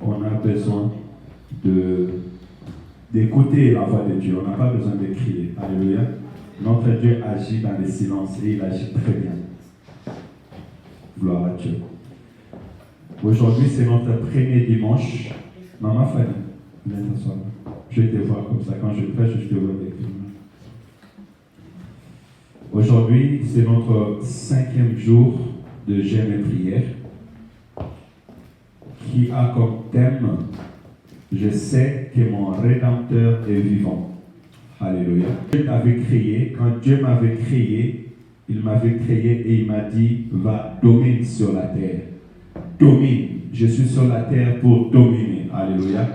On a besoin d'écouter la voix de Dieu. On n'a pas besoin de crier. Alléluia. Notre Dieu agit dans le silence et il agit très bien. Gloire à Dieu. Aujourd'hui, c'est notre premier dimanche. Maman Fanny, viens t'asseoir. Je vais te voir comme ça. Quand je prêche, je te vois avec toi. Aujourd'hui, c'est notre 5e jour de jeûne et prière qui a comme thème « Je sais que mon Rédempteur est vivant ». Alléluia. Dieu t'avait créé. Quand Dieu m'avait créé, il m'avait créé et il m'a dit « Va, domine sur la terre ». Domine. Je suis sur la terre pour dominer. Alléluia.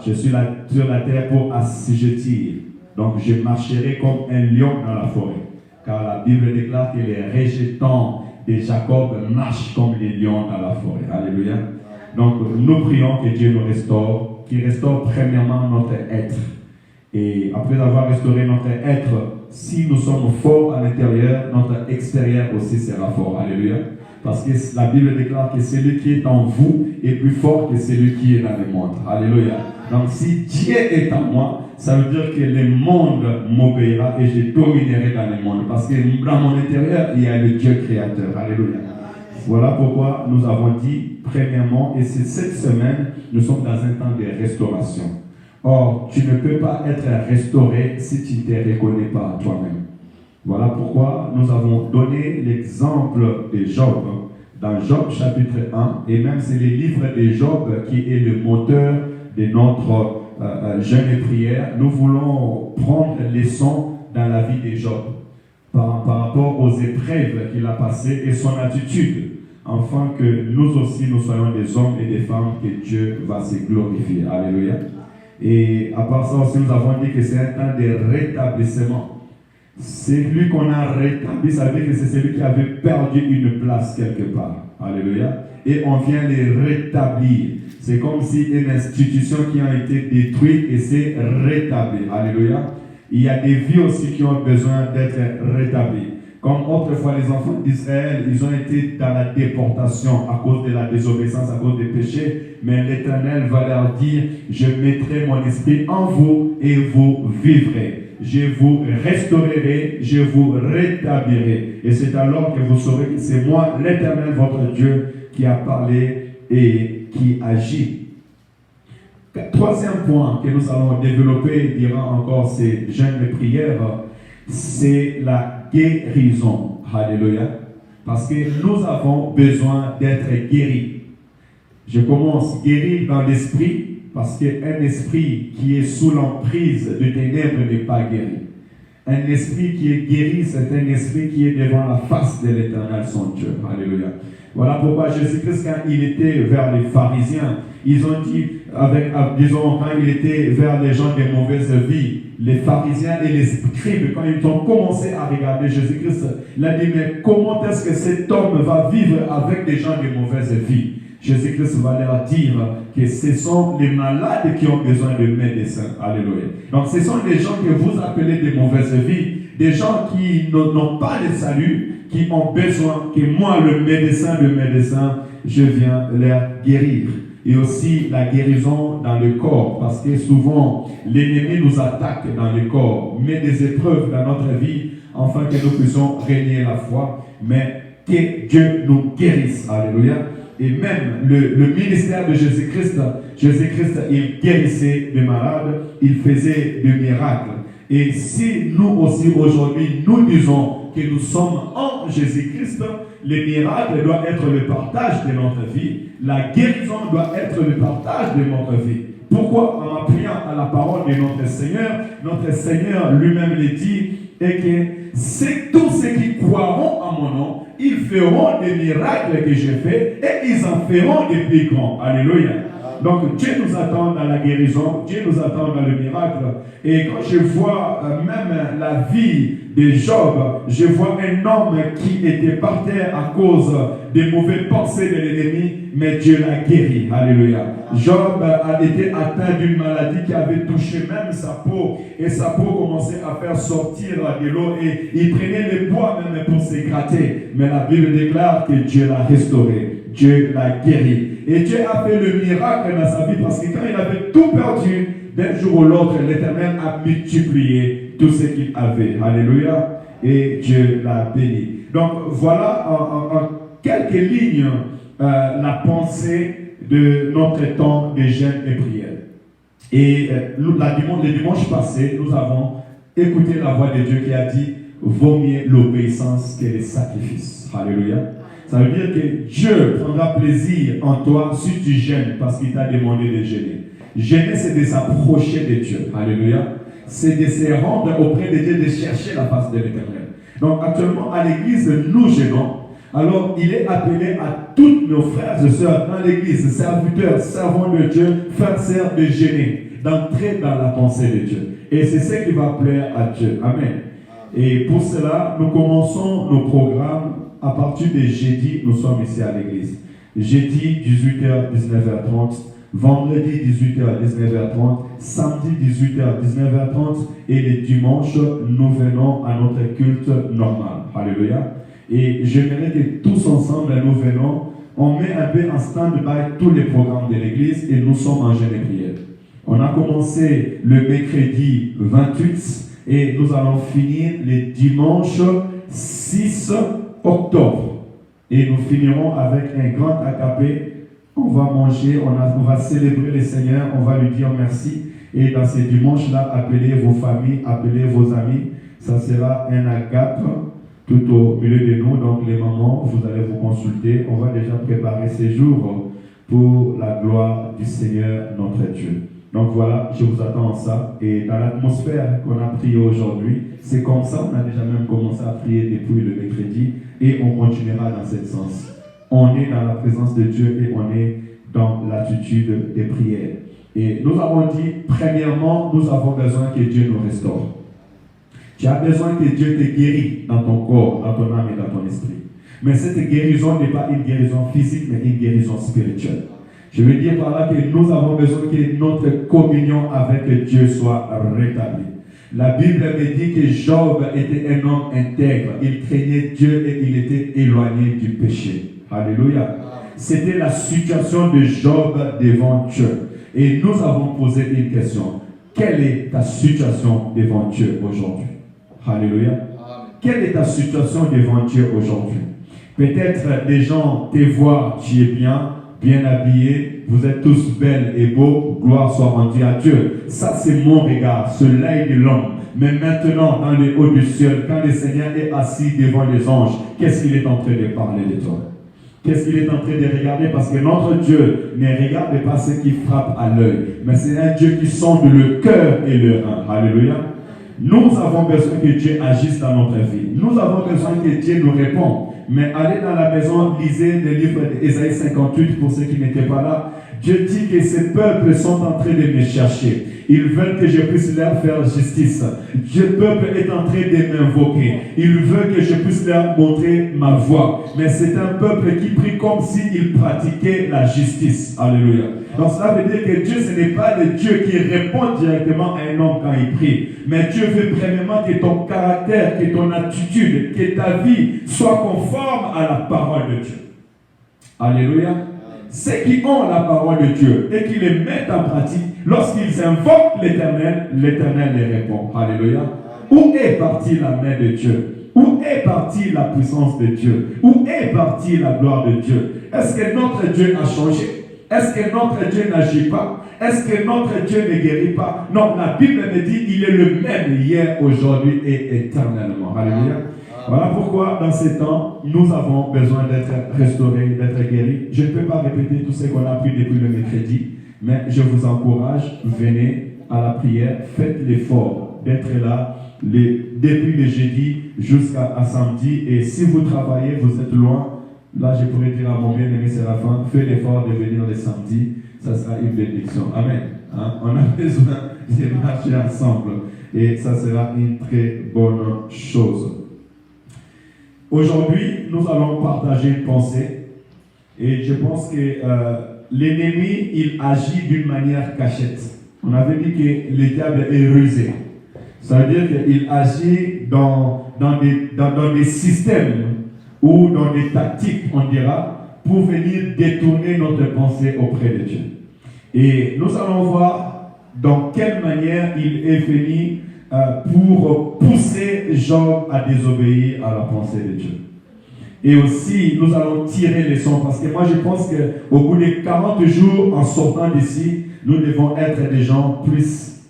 Je suis sur la terre pour assujettir. Donc je marcherai comme un lion dans la forêt. Car la Bible déclare que les rejetants de Jacob marchent comme les lions dans la forêt. Alléluia. Donc nous prions que Dieu nous restaure, qu'il restaure premièrement notre être. Et après avoir restauré notre être, si nous sommes forts à l'intérieur, notre extérieur aussi sera fort. Alléluia. Parce que la Bible déclare que celui qui est en vous est plus fort que celui qui est dans le monde. Alléluia. Donc si Dieu est en moi, ça veut dire que le monde m'obéira et je dominerai dans le monde. Parce que dans mon intérieur, il y a le Dieu créateur. Alléluia. Voilà pourquoi nous avons dit, premièrement, et c'est cette semaine, nous sommes dans un temps de restauration. Or, tu ne peux pas être restauré si tu ne te reconnais pas toi-même. Voilà pourquoi nous avons donné l'exemple de Job dans Job chapitre 1, et même c'est le livre de Job qui est le moteur de notre jeûne et prière. Nous voulons prendre leçon dans la vie de Job par rapport aux épreuves qu'il a passées et son attitude, afin que nous aussi nous soyons des hommes et des femmes que Dieu va se glorifier. Alléluia. Et à part ça aussi, nous avons dit que c'est un temps de rétablissement. C'est lui qu'on a rétabli, ça veut dire que c'est celui qui avait perdu une place quelque part. Alléluia. Et on vient les rétablir. C'est comme si une institution qui a été détruite et s'est rétablie. Alléluia. Il y a des vies aussi qui ont besoin d'être rétablies. Comme autrefois les enfants d'Israël, ils ont été dans la déportation à cause de la désobéissance, à cause des péchés. Mais l'Éternel va leur dire, je mettrai mon esprit en vous et vous vivrez. Je vous restaurerai, je vous rétablirai. Et c'est alors que vous saurez que c'est moi, l'Éternel, votre Dieu, qui a parlé et qui agit. Troisième point que nous allons développer durant encore ces jeûnes de prière, c'est la guérison. Alléluia. Parce que nous avons besoin d'être guéris. Je commence guérir dans l'esprit, parce qu'un esprit qui est sous l'emprise de ténèbres n'est pas guéri. Un esprit qui est guéri, c'est un esprit qui est devant la face de l'Éternel, son Dieu. Alléluia. Voilà pourquoi Jésus-Christ, quand il était vers les pharisiens, ils ont dit, disons, quand il était vers les gens de mauvaise vie, les pharisiens et les scribes, quand ils ont commencé à regarder Jésus-Christ, il a dit, mais comment est-ce que cet homme va vivre avec des gens de mauvaise vie? Jésus-Christ va leur dire que ce sont les malades qui ont besoin de médecins. Alléluia. Donc ce sont des gens que vous appelez de mauvaise vie, des gens qui n'ont pas de salut, qui ont besoin que moi, le médecin, je viens leur guérir. Et aussi la guérison dans le corps, parce que souvent l'ennemi nous attaque dans le corps, met des épreuves dans notre vie, afin que nous puissions régner la foi, mais que Dieu nous guérisse. Alléluia. Et même le ministère de Jésus-Christ, il guérissait les malades, il faisait des miracles. Et si nous aussi aujourd'hui, nous disons que nous sommes en Jésus-Christ, les miracles doivent être le partage de notre vie. La guérison doit être le partage de notre vie. Pourquoi? En appuyant à la parole de notre Seigneur lui-même le dit, et que c'est tous ceux qui croiront à mon nom, ils feront des miracles que j'ai faits et ils en feront des plus grands. Alléluia. Donc Dieu nous attend dans la guérison, Dieu nous attend dans le miracle. Et quand je vois même la vie de Job, je vois un homme qui était par terre à cause des mauvaises pensées de l'ennemi, mais Dieu l'a guéri. Alléluia. Job a été atteint d'une maladie qui avait touché même sa peau, et sa peau commençait à faire sortir de l'eau, et il prenait le bois même pour se gratter. Mais la Bible déclare que Dieu l'a restauré, Dieu l'a guéri. Et Dieu a fait le miracle dans sa vie, parce que quand il avait tout perdu, d'un jour ou l'autre, l'Éternel a multiplié tout ce qu'il avait. Alléluia. Et Dieu l'a béni. Donc voilà en quelques lignes la pensée de notre temps de jeûne et prière. Et le dimanche passé, nous avons écouté la voix de Dieu qui a dit, vaut mieux l'obéissance que les sacrifices. Alléluia. Ça veut dire que Dieu prendra plaisir en toi si tu jeûnes parce qu'il t'a demandé de jeûner. Jeûner, c'est de s'approcher de Dieu. Alléluia. C'est de se rendre auprès de Dieu, de chercher la face de l'Éternel. Donc actuellement, à l'église, nous jeûnons. Alors, il est appelé à tous nos frères et sœurs dans l'église, serviteurs, servants de Dieu, frères et sœurs, de jeûner, d'entrer dans la pensée de Dieu. Et c'est ce qui va plaire à Dieu. Amen. Et pour cela, nous commençons nos programmes à partir de jeudi. Nous sommes ici à l'église. Jeudi, 18h, 19h30. Vendredi, 18h, 19h30. Samedi, 18h, 19h30. Et les dimanches, nous venons à notre culte normal. Alléluia. Et j'aimerais que tous ensemble, nous venons, on met un peu en stand-by tous les programmes de l'église et nous sommes en jeûne et prière. On a commencé le mercredi 28 et nous allons finir le dimanche 6 octobre. Et nous finirons avec un grand acapé. On va manger, on va célébrer le Seigneur, on va lui dire merci. Et dans ces dimanches-là, appelez vos familles, appelez vos amis. Ça sera un agape tout au milieu de nous. Donc les mamans, vous allez vous consulter. On va déjà préparer ces jours pour la gloire du Seigneur notre Dieu. Donc voilà, je vous attends à ça. Et dans l'atmosphère qu'on a prié aujourd'hui, c'est comme ça, on a déjà même commencé à prier depuis le mercredi et on continuera dans ce sens. On est dans la présence de Dieu et on est dans l'attitude des prières. Et nous avons dit, premièrement, nous avons besoin que Dieu nous restaure. Tu as besoin que Dieu te guérisse dans ton corps, dans ton âme et dans ton esprit. Mais cette guérison n'est pas une guérison physique, mais une guérison spirituelle. Je veux dire par là que nous avons besoin que notre communion avec Dieu soit rétablie. La Bible me dit que Job était un homme intègre. Il craignait Dieu et il était éloigné du péché. Alléluia. C'était la situation de Job devant Dieu. Et nous avons posé une question. Quelle est ta situation devant Dieu aujourd'hui? Alléluia. Quelle est ta situation devant Dieu aujourd'hui? Peut-être les gens te voient, tu es bien habillé, vous êtes tous belles et beaux, gloire soit rendue à Dieu. Ça c'est mon regard, c'est l'œil de l'homme. Mais maintenant, dans le haut du ciel, quand le Seigneur est assis devant les anges, qu'est-ce qu'il est en train de parler de toi? Qu'est-ce qu'il est en train de regarder? Parce que notre Dieu ne regarde pas ce qui frappe à l'œil, mais c'est un Dieu qui sonde le cœur et le rein. Alléluia. Nous avons besoin que Dieu agisse dans notre vie. Nous avons besoin que Dieu nous réponde. Mais allez dans la maison, lisez le livre d'Ésaïe 58 pour ceux qui n'étaient pas là. Dieu dit que ces peuples sont en train de me chercher. Ils veulent que je puisse leur faire justice. Le peuple est en train de m'invoquer. Il veut que je puisse leur montrer ma voie. Mais c'est un peuple qui prie comme s'il pratiquait la justice. Alléluia. Donc cela veut dire que Dieu, ce n'est pas le Dieu qui répond directement à un homme quand il prie. Mais Dieu veut premièrement que ton caractère, que ton attitude, que ta vie soit conforme à la parole de Dieu. Alléluia. Ceux qui ont la parole de Dieu et qui les mettent en pratique, lorsqu'ils invoquent l'Éternel, l'Éternel les répond. Alléluia. Où est partie la main de Dieu? Où est partie la puissance de Dieu? Où est partie la gloire de Dieu? Est-ce que notre Dieu a changé? Est-ce que notre Dieu n'agit pas? Est-ce que notre Dieu ne guérit pas? Non, la Bible me dit il est le même hier, aujourd'hui et éternellement. Alléluia. Voilà pourquoi, dans ces temps, nous avons besoin d'être restaurés, d'être guéris. Je ne peux pas répéter tout ce qu'on a appris depuis le mercredi, mais je vous encourage, venez à la prière, faites l'effort d'être là depuis le jeudi jusqu'à samedi. Et si vous travaillez, vous êtes loin, là je pourrais dire à mon bien-aimé Séraphin, fais l'effort de venir le samedi, ça sera une bénédiction. Amen. Hein? On a besoin de marcher ensemble et ça sera une très bonne chose. Aujourd'hui, nous allons partager une pensée et je pense que l'ennemi, il agit d'une manière cachette. On avait dit que le diable est rusé. Ça veut dire qu'il agit dans des systèmes ou dans des tactiques, on dira, pour venir détourner notre pensée auprès de Dieu. Et nous allons voir dans quelle manière il est venu pour pousser Job à désobéir à la pensée de Dieu. Et aussi, nous allons tirer les leçons, parce que moi je pense qu'au bout de 40 jours, en sortant d'ici, nous devons être des gens plus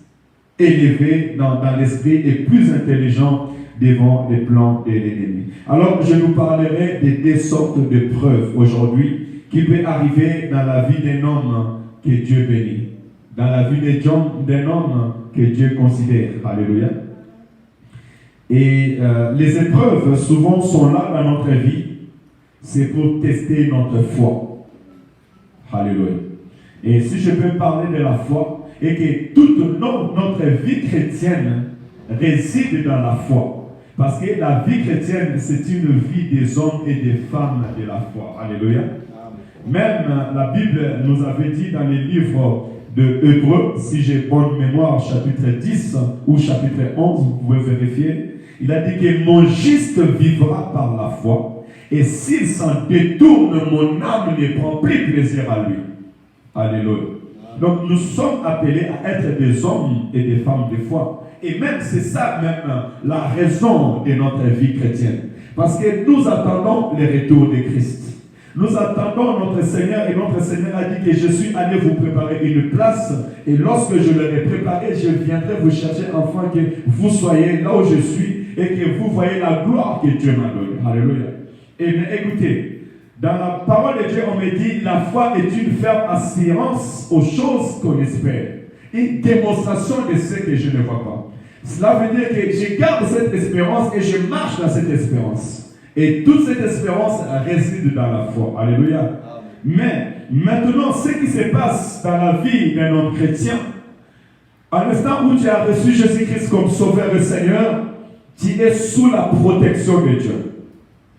élevés dans l'esprit et plus intelligents devant les plans de l'ennemi. Alors, je vous parlerai de deux sortes de preuves aujourd'hui qui peuvent arriver dans la vie d'un homme que Dieu bénit. Dans la vie d'un homme que Dieu considère. Alléluia. Et les épreuves souvent sont là dans notre vie. C'est pour tester notre foi. Alléluia. Et si je peux parler de la foi, et que toute notre vie chrétienne réside dans la foi. Parce que la vie chrétienne, c'est une vie des hommes et des femmes de la foi. Alléluia. Même la Bible nous avait dit dans les livres de Hébreux, si j'ai bonne mémoire, chapitre 10 ou chapitre 11, vous pouvez vérifier, il a dit que mon juste vivra par la foi, et s'il s'en détourne, mon âme ne prend plus plaisir à lui. Alléluia. Donc nous sommes appelés à être des hommes et des femmes de foi. Et même c'est ça même la raison de notre vie chrétienne. Parce que nous attendons le retour de Christ. Nous attendons notre Seigneur et notre Seigneur a dit que je suis allé vous préparer une place et lorsque je l'aurai préparé, je viendrai vous chercher afin que vous soyez là où je suis et que vous voyez la gloire que Dieu m'a donnée. Alléluia. Et mais écoutez, dans la parole de Dieu, on me dit la foi est une ferme assurance aux choses qu'on espère. Une démonstration de ce que je ne vois pas. Cela veut dire que je garde cette espérance et je marche dans cette espérance. Et toute cette espérance réside dans la foi. Alléluia. Amen. Mais maintenant, ce qui se passe dans la vie d'un homme chrétien, à l'instant où tu as reçu Jésus-Christ comme Sauveur et Seigneur, tu es sous la protection de Dieu.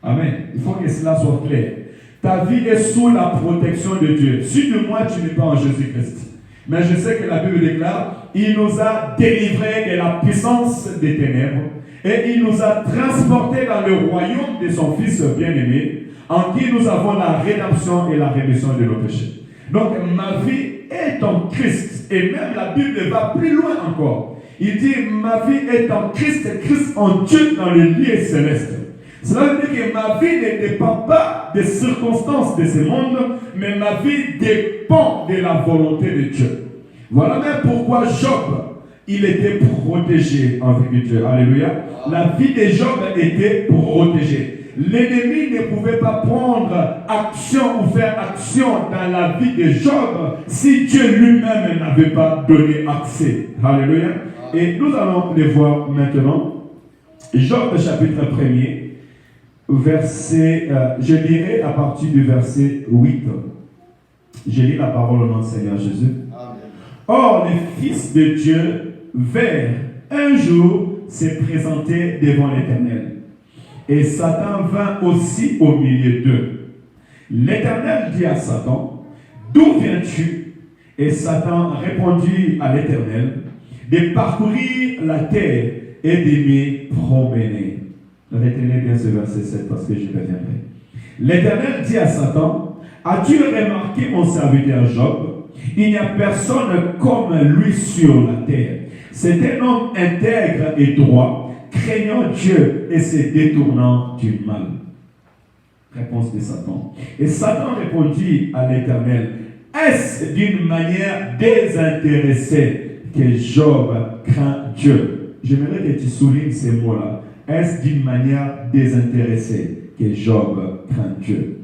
Amen. Il faut que cela soit clair. Ta vie est sous la protection de Dieu. Si de moi tu n'es pas en Jésus-Christ. Mais je sais que la Bible déclare il nous a délivrés de la puissance des ténèbres et il nous a transportés dans le royaume de son Fils bien-aimé, en qui nous avons la rédemption et la rémission de nos péchés. Donc ma vie est en Christ. Et même la Bible va plus loin encore. Il dit, ma vie est en Christ, Christ en Dieu dans le lieu céleste. Cela veut dire que ma vie ne dépend pas des circonstances de ce monde, mais ma vie dépend de la volonté de Dieu. Voilà même pourquoi Job, il était protégé avec Dieu. Alléluia. La vie de Job était protégée. L'ennemi ne pouvait pas prendre action ou faire action dans la vie de Job si Dieu lui-même n'avait pas donné accès. Alléluia. Et nous allons les voir maintenant. Job chapitre 1er, verset, je lirai à partir du verset 8. Je lis la parole au nom du Seigneur Jésus. Amen. Or, les fils de Dieu vinrent un jour se présenter devant l'Éternel. Et Satan vint aussi au milieu d'eux. L'Éternel dit à Satan, d'où viens-tu? Et Satan répondit à l'Éternel, de parcourir la terre et de m'y promener. Retenez bien ce verset 7 parce que je reviendrai. L'Éternel dit à Satan, as-tu remarqué mon serviteur Job? Il n'y a personne comme lui sur la terre. C'est un homme intègre et droit, craignant Dieu et se détournant du mal. Réponse de Satan. Et Satan répondit à l'Éternel, est-ce d'une manière désintéressée que Job craint Dieu? J'aimerais que tu soulignes ces mots-là. Est-ce d'une manière désintéressée que Job craint Dieu?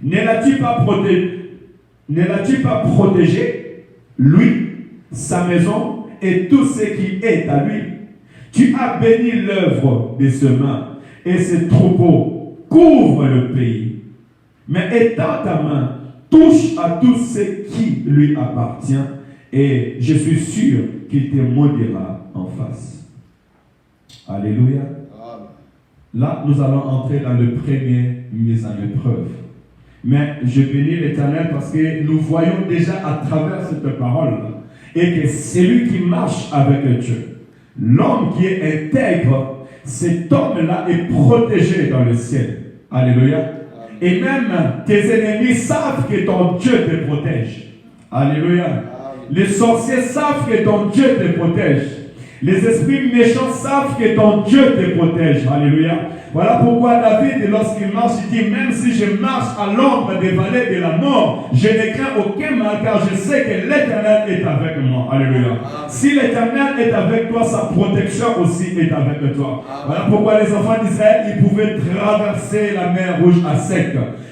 Ne l'as-tu pas protégé, lui, sa maison et tout ce qui est à lui? Tu as béni l'œuvre de ses mains et ses troupeaux couvrent le pays. Mais étends ta main, touche à tout ce qui lui appartient et je suis sûr qu'il te maudira en face. Alléluia. Là, nous allons entrer dans le premier mise en épreuve. Mais je bénis l'Éternel parce que nous voyons déjà à travers cette parole et que celui qui marche avec Dieu, l'homme qui est intègre, cet homme-là est protégé dans le ciel. Alléluia. Amen. Et même tes ennemis savent que ton Dieu te protège. Alléluia. Amen. Les sorciers savent que ton Dieu te protège. Les esprits méchants savent que ton Dieu te protège. Alléluia. Voilà pourquoi David, lorsqu'il marche, il dit, même si je marche à l'ombre des vallées de la mort, je ne crains aucun mal, car je sais que l'Éternel est avec moi. Alléluia. Si l'Éternel est avec toi, sa protection aussi est avec toi. Voilà pourquoi les enfants d'Israël, ils pouvaient traverser la mer Rouge à sec.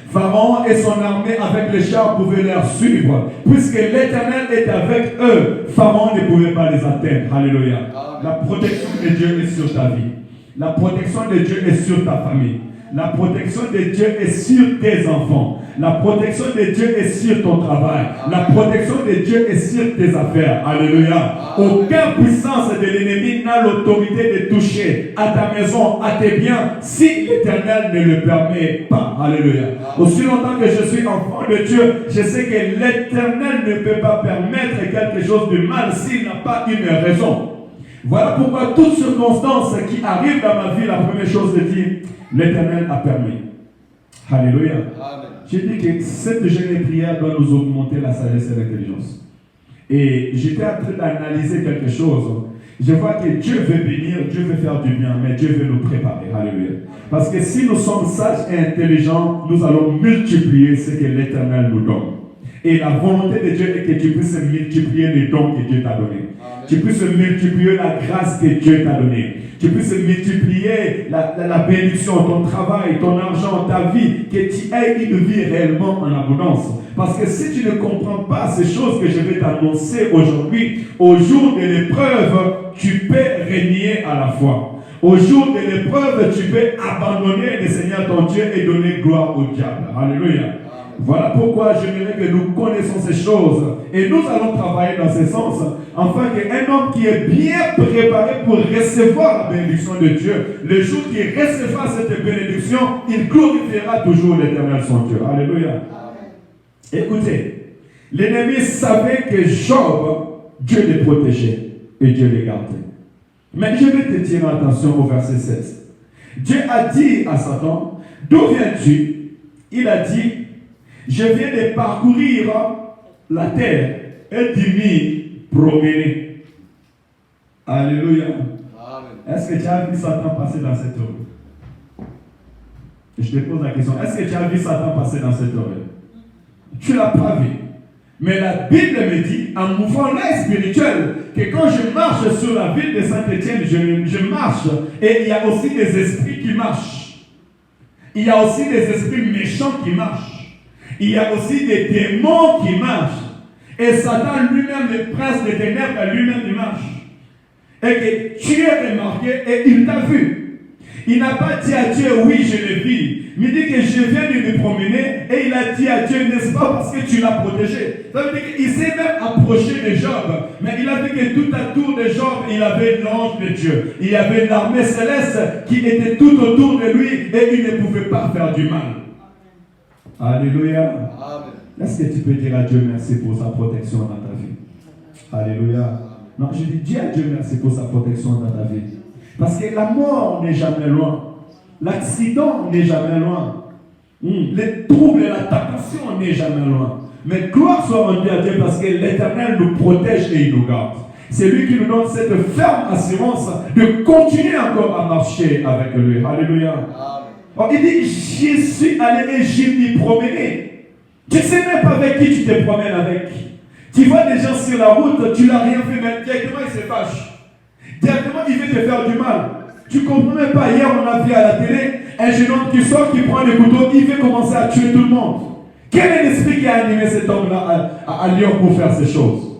Pharaon et son armée avec les chars pouvaient les suivre. Puisque l'Éternel est avec eux, Pharaon ne pouvait pas les atteindre. Alléluia. La protection de Dieu est sur ta vie. La protection de Dieu est sur ta famille. La protection de Dieu est sur tes enfants. La protection de Dieu est sur ton travail. La protection de Dieu est sur tes affaires. Alléluia. Aucune puissance de l'ennemi n'a l'autorité de toucher à ta maison, à tes biens, si l'Éternel ne le permet pas. Alléluia. Aussi longtemps que je suis enfant de Dieu, je sais que l'Éternel ne peut pas permettre quelque chose de mal s'il n'a pas une raison. Voilà pourquoi toute circonstance qui arrive dans ma vie, la première chose de dire, l'Éternel a permis. Alléluia. J'ai dit que cette jeune prière doit nous augmenter la sagesse et l'intelligence. Et j'étais en train d'analyser quelque chose. Je vois que Dieu veut bénir, Dieu veut faire du bien, mais Dieu veut nous préparer. Alléluia. Parce que si nous sommes sages et intelligents, nous allons multiplier ce que l'Éternel nous donne. Et la volonté de Dieu est que tu puisses multiplier les dons que Dieu t'a donnés. Tu puisses multiplier la grâce que Dieu t'a donnée. Tu puisses multiplier la bénédiction, ton travail, ton argent, ta vie, que tu aies une vie réellement en abondance. Parce que si tu ne comprends pas ces choses que je vais t'annoncer aujourd'hui, au jour de l'épreuve, tu peux régner à la foi. Au jour de l'épreuve, tu peux abandonner le Seigneur ton Dieu et donner gloire au diable. Alléluia. Voilà pourquoi j'aimerais que nous connaissions ces choses. Et nous allons travailler dans ce sens, afin qu'un homme qui est bien préparé pour recevoir la bénédiction de Dieu, le jour qu'il recevra cette bénédiction, il glorifiera toujours l'Éternel son Dieu. Alléluia. Écoutez, l'ennemi savait que Job, Dieu le protégeait. et Dieu les gardait. Mais je vais te tirer attention au verset 16. Dieu a dit à Satan, d'où viens-tu? Il a dit, je viens de parcourir la terre et de m'y promener. Alléluia. Est-ce que tu as vu Satan passer dans cette rue? Je te pose la question, est-ce que tu as vu Satan passer dans cette rue? Tu ne l'as pas vu. Mais la Bible me dit, en mouvant l'œil spirituel, que quand je marche sur la ville de Saint-Étienne, je marche et il y a aussi des esprits qui marchent. Il y a aussi des esprits méchants qui marchent. Il y a aussi des démons qui marchent. Et Satan lui-même, le prince des ténèbres, lui-même, il marche. Et que tu es remarqué et il t'a vu. Il n'a pas dit à Dieu, oui, je l'ai vu. Mais il dit que je viens de me promener et il a dit à Dieu, n'est-ce pas, parce que tu l'as protégé. Ça veut dire qu'il s'est même approché de Job. Mais il a vu que tout autour de Job, il avait l'ange de Dieu. Il y avait l'armée céleste qui était tout autour de lui et il ne pouvait pas faire du mal. Alléluia. Est-ce que tu peux dire à Dieu merci pour sa protection dans ta vie? Alléluia. Non, je dis Dieu à Dieu merci pour sa protection dans ta vie. Parce que la mort n'est jamais loin. L'accident n'est jamais loin. Les troubles et la tentation n'est jamais loin. Mais gloire soit rendue à Dieu parce que l'Éternel nous protège et il nous garde. C'est lui qui nous donne cette ferme assurance de continuer encore à marcher avec lui. Alléluia. Alors, il dit, je suis allé et je m'y promener. Tu ne sais même pas avec qui tu te promènes avec. Tu vois des gens sur la route, tu n'as rien fait, mais directement il se fâche. Directement il veut te faire du mal. Tu ne comprends même pas. Hier, on a vu à la télé un jeune homme qui sort, qui prend le couteau, il veut commencer à tuer tout le monde. Quel est l'esprit qui a animé cet homme-là à Lyon pour faire ces choses?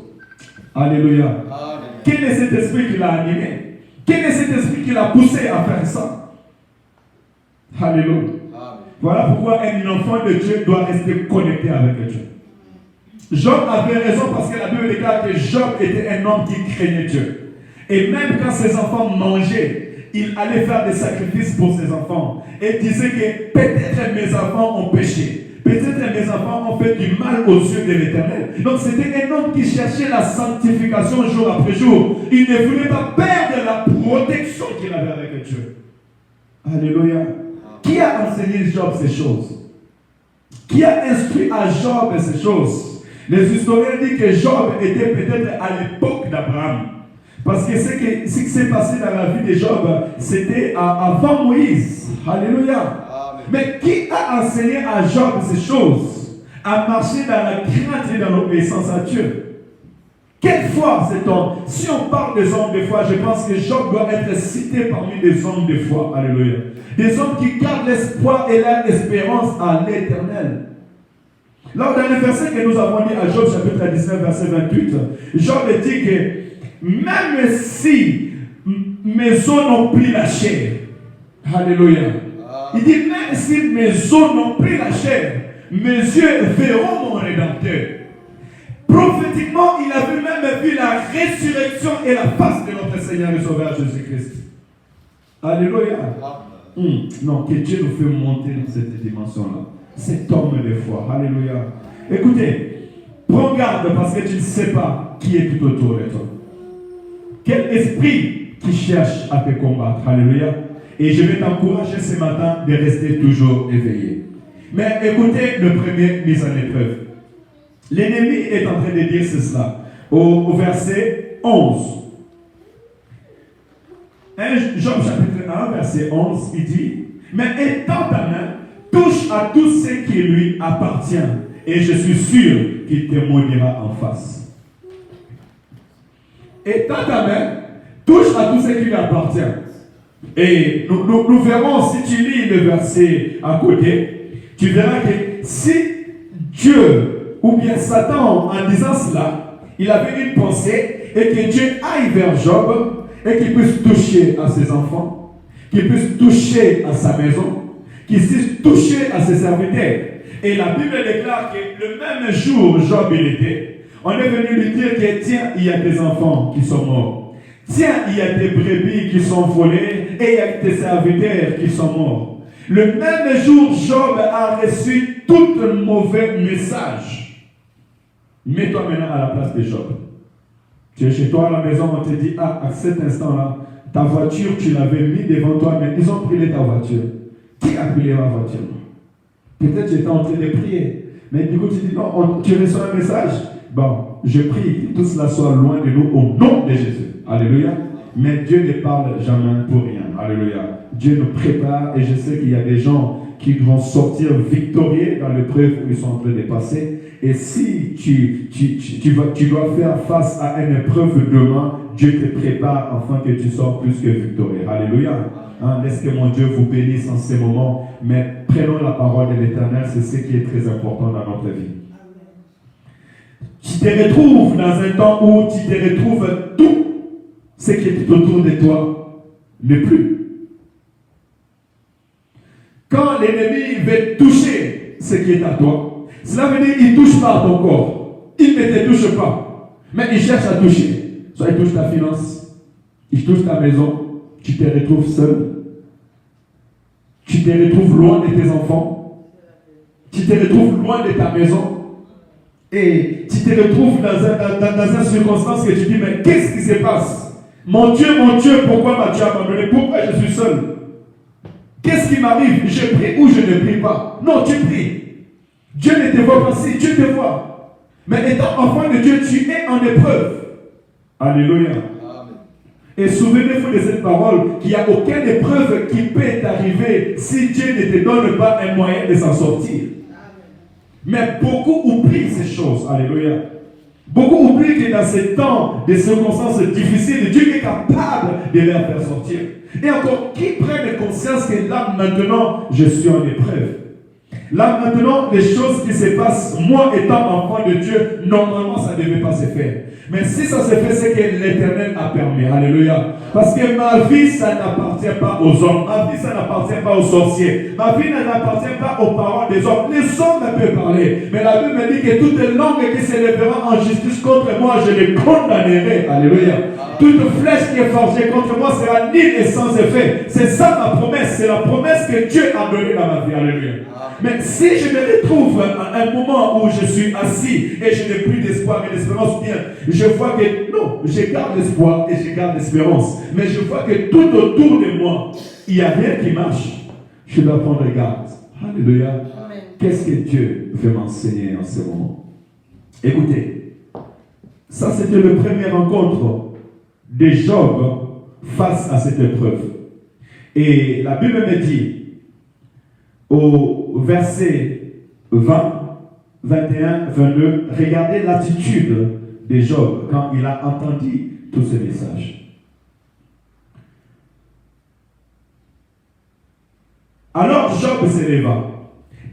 Alléluia. Amen. Quel est cet esprit qui l'a animé? Quel est cet esprit qui l'a poussé à faire ça? Alléluia. Amen. Voilà pourquoi un enfant de Dieu doit rester connecté avec Dieu. Job avait raison parce que la Bible déclare que Job était un homme qui craignait Dieu. Et même quand ses enfants mangeaient, il allait faire des sacrifices pour ses enfants. Et disait que peut-être mes enfants ont péché. Peut-être mes enfants ont fait du mal aux yeux de l'Éternel. Donc c'était un homme qui cherchait la sanctification jour après jour. Il ne voulait pas perdre la protection qu'il avait avec Dieu. Alléluia. Qui a enseigné Job ces choses? Qui a instruit à Job ces choses? Les historiens disent que Job était peut-être à l'époque d'Abraham. Parce que ce qui s'est passé dans la vie de Job, c'était avant Moïse. Alléluia. Amen. Mais qui a enseigné à Job ces choses? À marcher dans la crainte et dans l'obéissance à Dieu. Quelle foi cet homme? Si on parle des hommes de foi, je pense que Job doit être cité parmi les hommes de foi. Alléluia. Des hommes qui gardent l'espoir et l'espérance à l'Éternel. Là, dans le verset que nous avons lu à Job, chapitre 19, verset 28, Job dit que même si mes os n'ont pris la chair, alléluia. Il dit, même si mes os n'ont pris la chair, mes yeux verront mon Rédempteur. Prophétiquement, il avait même vu la résurrection et la face de notre Seigneur et Sauveur Jésus-Christ. Alléluia. Non, que Dieu nous fait monter dans cette dimension-là. Cet homme de foi. Alléluia. Écoutez, prends garde parce que tu ne sais pas qui est tout autour de toi. Quel esprit qui cherche à te combattre. Alléluia. Et je vais t'encourager ce matin de rester toujours éveillé. Mais écoutez le premier mise en épreuve. L'ennemi est en train de dire cela. Au verset 11. Job chapitre 1, verset 11, il dit, mais étends ta main, touche à tout ce qui lui appartient, et je suis sûr qu'il te maudira en face. Étends ta main, touche à tout ce qui lui appartient. Et nous verrons, si tu lis le verset à côté, tu verras que si Dieu, ou bien Satan, en disant cela, il avait une pensée, et que Dieu aille vers Job, et qu'il puisse toucher à ses enfants, qu'il puisse toucher à sa maison, qu'il puisse toucher à ses serviteurs. Et la Bible déclare que le même jour, Job il était, on est venu lui dire que tiens, il y a des enfants qui sont morts. Tiens, il y a des brebis qui sont volées et il y a des serviteurs qui sont morts. Le même jour, Job a reçu tout un mauvais message. Mets-toi maintenant à la place de Job. Tu es chez toi à la maison, on te dit, ah, à cet instant-là, ta voiture, tu l'avais mis devant toi, mais ils ont brûlé ta voiture. Qui a brûlé ma voiture? Peut-être j'étais en train de prier. Mais du coup, tu dis, non, tu reçois un message. Bon, je prie que tout cela soit loin de nous au nom de Jésus. Alléluia. Mais Dieu ne parle jamais pour rien. Alléluia. Dieu nous prépare et je sais qu'il y a des gens qui vont sortir victorieux dans l'épreuve où ils sont en train de passer. Et si tu dois faire face à une épreuve demain, Dieu te prépare afin que tu sois plus que victorieux. Alléluia. Laisse que mon Dieu vous bénisse en ces moments. Mais prenons la parole de l'Éternel, c'est ce qui est très important dans notre vie. Tu te retrouves dans un temps où tu te retrouves tout ce qui est autour de toi n'est plus. Quand l'ennemi veut toucher ce qui est à toi, cela veut dire qu'il ne touche pas à ton corps. Il ne te touche pas. Mais il cherche à toucher. Soit il touche ta finance, il touche ta maison, tu te retrouves seul. Tu te retrouves loin de tes enfants. Tu te retrouves loin de ta maison. Et tu te retrouves dans une circonstance que tu dis, mais qu'est-ce qui se passe? Mon Dieu, pourquoi m'as-tu abandonné? Pourquoi je suis seul? Qu'est-ce qui m'arrive? Je prie ou je ne prie pas? Non, tu pries. Dieu ne te voit pas si, Dieu te voit. Mais étant enfant de Dieu, tu es en épreuve. Alléluia. Amen. Et souvenez-vous de cette parole, qu'il n'y a aucune épreuve qui peut t'arriver si Dieu ne te donne pas un moyen de s'en sortir. Mais beaucoup oublient ces choses. Alléluia. Beaucoup oublient que dans ces temps de circonstances difficiles, Dieu est capable de les faire sortir. Et encore, qui prennent conscience que là maintenant, je suis en épreuve. Là maintenant, les choses qui se passent, moi étant enfant de Dieu, normalement ça ne devait pas se faire. Mais si ça se fait, c'est que l'Éternel a permis. Alléluia. Parce que ma vie, ça n'appartient pas aux hommes. Ma vie, ça n'appartient pas aux sorciers. Ma vie n'appartient pas aux parents des hommes. Les hommes peuvent parler. Mais la Bible me dit que toute langue qui s'élèvera en justice contre moi, je les condamnerai. Alléluia. Toute flèche qui est forgée contre moi sera nulle et sans effet. C'est ça ma promesse. C'est la promesse que Dieu a donnée dans ma vie. Alléluia. Mais si je me retrouve à un moment où je suis assis et je n'ai plus d'espoir et d'espérance, bien, je vois que non, je garde l'espoir et je garde l'espérance. Mais je vois que tout autour de moi, il n'y a rien qui marche. Je dois prendre garde. Alléluia. Qu'est-ce que Dieu veut m'enseigner en ce moment? Écoutez, ça c'était le premier rencontre de Job face à cette épreuve. Et la Bible me dit, au verset 20, 21, 22, regardez l'attitude de Job quand il a entendu tous ces messages. Alors Job s'éleva,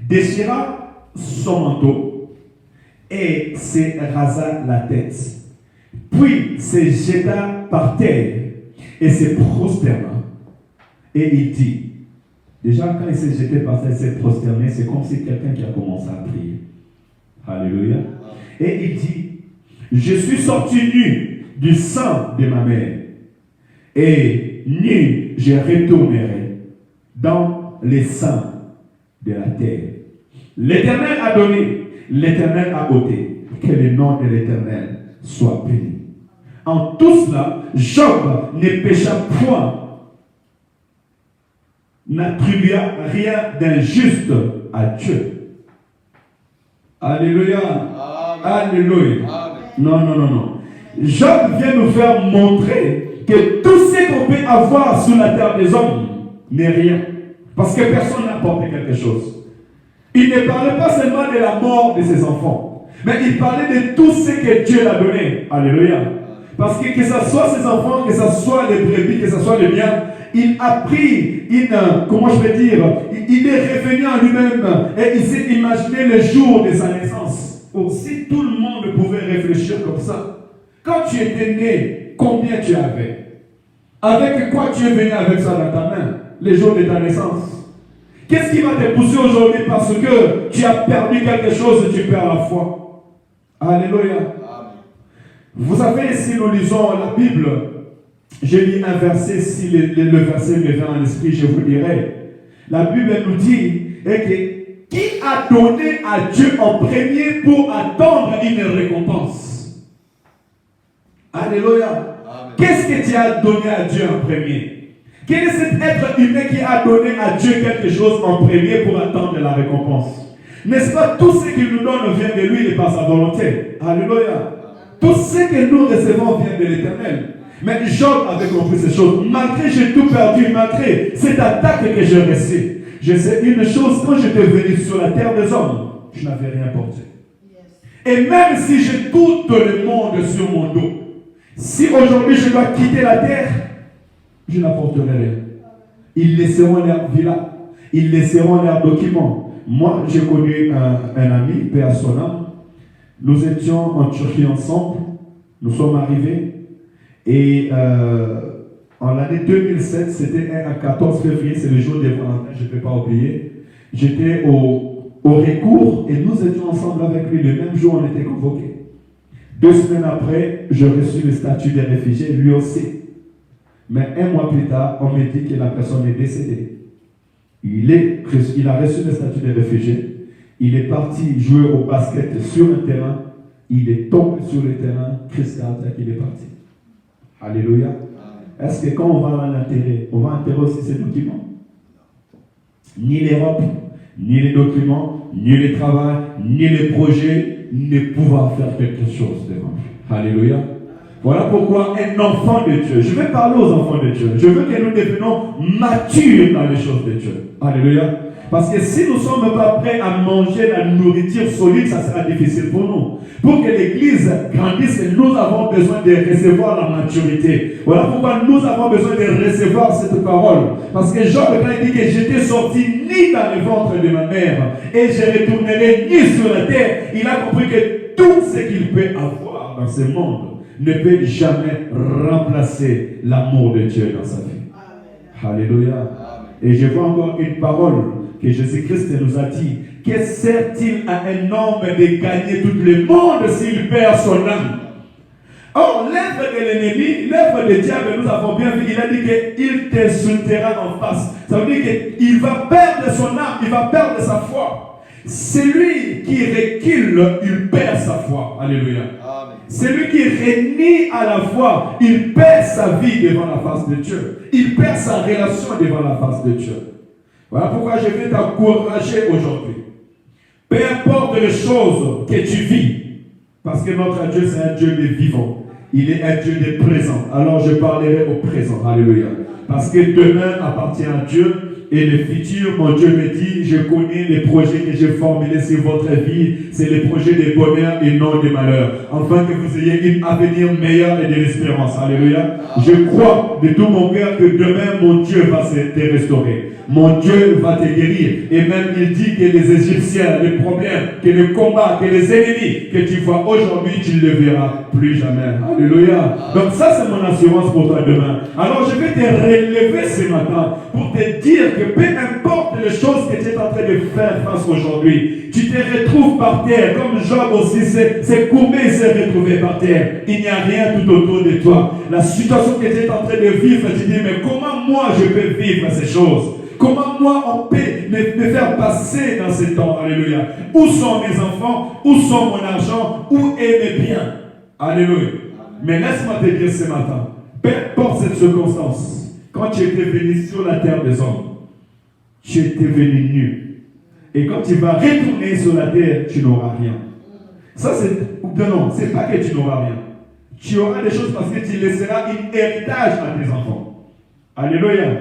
déchira son manteau et se rasa la tête. Puis se jeta par terre et se prosterna. Et il dit, déjà, quand il s'est jeté par terre, il s'est prosterné, c'est comme si quelqu'un qui a commencé à prier. Alléluia. Et il dit, je suis sorti nu du sang de ma mère, et nu je retournerai dans les sangs de la terre. L'Éternel a donné, l'Éternel a ôté. Que le nom de l'Éternel soit béni. En tout cela, Job ne pécha point, n'attribua rien d'injuste à Dieu. Alléluia. Amen. Alléluia. Amen. Non. Job vient nous faire montrer que tout ce qu'on peut avoir sur la terre des hommes n'est rien. Parce que personne n'a apporté quelque chose. Il ne parlait pas seulement de la mort de ses enfants, mais il parlait de tout ce que Dieu l'a donné. Alléluia. Parce que ce soit ses enfants, que ce soit les brebis, que ce soit les biens, il a pris comment je vais dire, il est revenu en lui-même et il s'est imaginé le jour de sa naissance. Oh, si tout le monde pouvait réfléchir comme ça, quand tu étais né, combien tu avais? Avec quoi tu es venu avec ça dans ta main, le jour de ta naissance? Qu'est-ce qui va te pousser aujourd'hui parce que tu as perdu quelque chose et tu perds la foi? Alléluia. Vous savez, si nous lisons la Bible, je lis un verset, si le verset me vient à l'esprit, je vous dirai. La Bible nous dit que qui a donné à Dieu en premier pour attendre une récompense? Alléluia. Qu'est-ce que tu as donné à Dieu en premier? Quel est cet être humain qui a donné à Dieu quelque chose en premier pour attendre la récompense? N'est-ce pas tout ce qu'il nous donne vient de lui et par sa volonté? Alléluia. Tout ce que nous recevons vient de l'Éternel. Mais Job avait compris ces choses. Malgré j'ai tout perdu, malgré cette attaque que j'ai reçue, je sais une chose, quand j'étais venu sur la terre des hommes, je n'avais rien porté. Et même si j'ai tout le monde sur mon dos, si aujourd'hui je dois quitter la terre, je n'apporterai rien. Ils laisseront leurs villas, ils laisseront leurs documents. Moi, j'ai connu un ami, paix à son âme. Nous étions en Turquie ensemble, nous sommes arrivés, et en l'année 2007, c'était un 14 février, c'est le jour des Valentins, je ne peux pas oublier. J'étais au recours et nous étions ensemble avec lui. Le même jour, on était convoqués. 2 semaines après, je reçus le statut de réfugié, lui aussi. Mais 1 mois plus tard, on me dit que la personne est décédée. Il a reçu le statut de réfugié. Il est parti jouer au basket sur un terrain. Il est tombé sur le terrain. Christ cardiaque, il est parti. Alléluia. Est-ce que quand on va l'enterrer, on va enterrer aussi ses documents? Ni les robes, ni les documents, ni le travail, ni les projets ne pouvoir faire quelque chose devant lui. Alléluia. Voilà pourquoi un enfant de Dieu, je vais parler aux enfants de Dieu, je veux que nous devenions matures dans les choses de Dieu. Alléluia. Parce que si nous ne sommes pas prêts à manger la nourriture solide, ça sera difficile pour nous. Pour que l'Église grandisse, nous avons besoin de recevoir la maturité. Voilà pourquoi nous avons besoin de recevoir cette parole. Parce que Job, quand il dit que j'étais sorti ni dans le ventre de ma mère et je retournerai ni sur la terre, il a compris que tout ce qu'il peut avoir dans ce monde ne peut jamais remplacer l'amour de Dieu dans sa vie. Amen. Alléluia. Et je vois encore une parole que Jésus-Christ nous a dit. Que sert-il à un homme de gagner tout le monde s'il perd son âme? Or, l'œuvre de l'ennemi, l'œuvre du diable, nous avons bien vu, il a dit qu'il t'insultera en face. Ça veut dire qu'il va perdre son âme, il va perdre sa foi. Celui qui recule, il perd sa foi. Alléluia. Amen. Celui qui renie à la foi, il perd sa vie devant la face de Dieu. Il perd sa relation devant la face de Dieu. Voilà pourquoi je vais t'encourager aujourd'hui. Peu importe les choses que tu vis, parce que notre Dieu c'est un Dieu de vivant. Il est un Dieu de présent. Alors je parlerai au présent. Alléluia. Parce que demain appartient à Dieu. Et le futur, mon Dieu me dit, je connais les projets que j'ai formulés sur votre vie. C'est les projets de bonheur et non de malheur. Afin que vous ayez un avenir meilleur et de l'espérance. Alléluia. Je crois de tout mon cœur que demain, mon Dieu va te restaurer. Mon Dieu va te guérir. Et même il dit que les Égyptiens, les problèmes, que les combats, que les ennemis que tu vois aujourd'hui, tu ne les verras plus jamais. Alléluia. Donc ça, c'est mon assurance pour toi demain. Alors je vais te relever ce matin pour te dire que peu importe les choses que tu es en train de faire face aujourd'hui, tu te retrouves par terre, comme Job aussi s'est courbé et s'est retrouvé par terre. Il n'y a rien tout autour de toi. La situation que tu es en train de vivre, tu dis, mais comment moi je peux vivre ces choses? Comment moi on peut me faire passer dans ces temps? Alléluia. Où sont mes enfants? Où sont mon argent? Où est mes biens? Alléluia. Mais laisse-moi te dire ce matin, peu importe cette circonstance, quand tu étais venu sur la terre des hommes, tu étais venu nu. Et quand tu vas retourner sur la terre, tu n'auras rien. Ça, non, c'est pas que tu n'auras rien. Tu auras des choses parce que tu laisseras un héritage à tes enfants. Alléluia. Amen.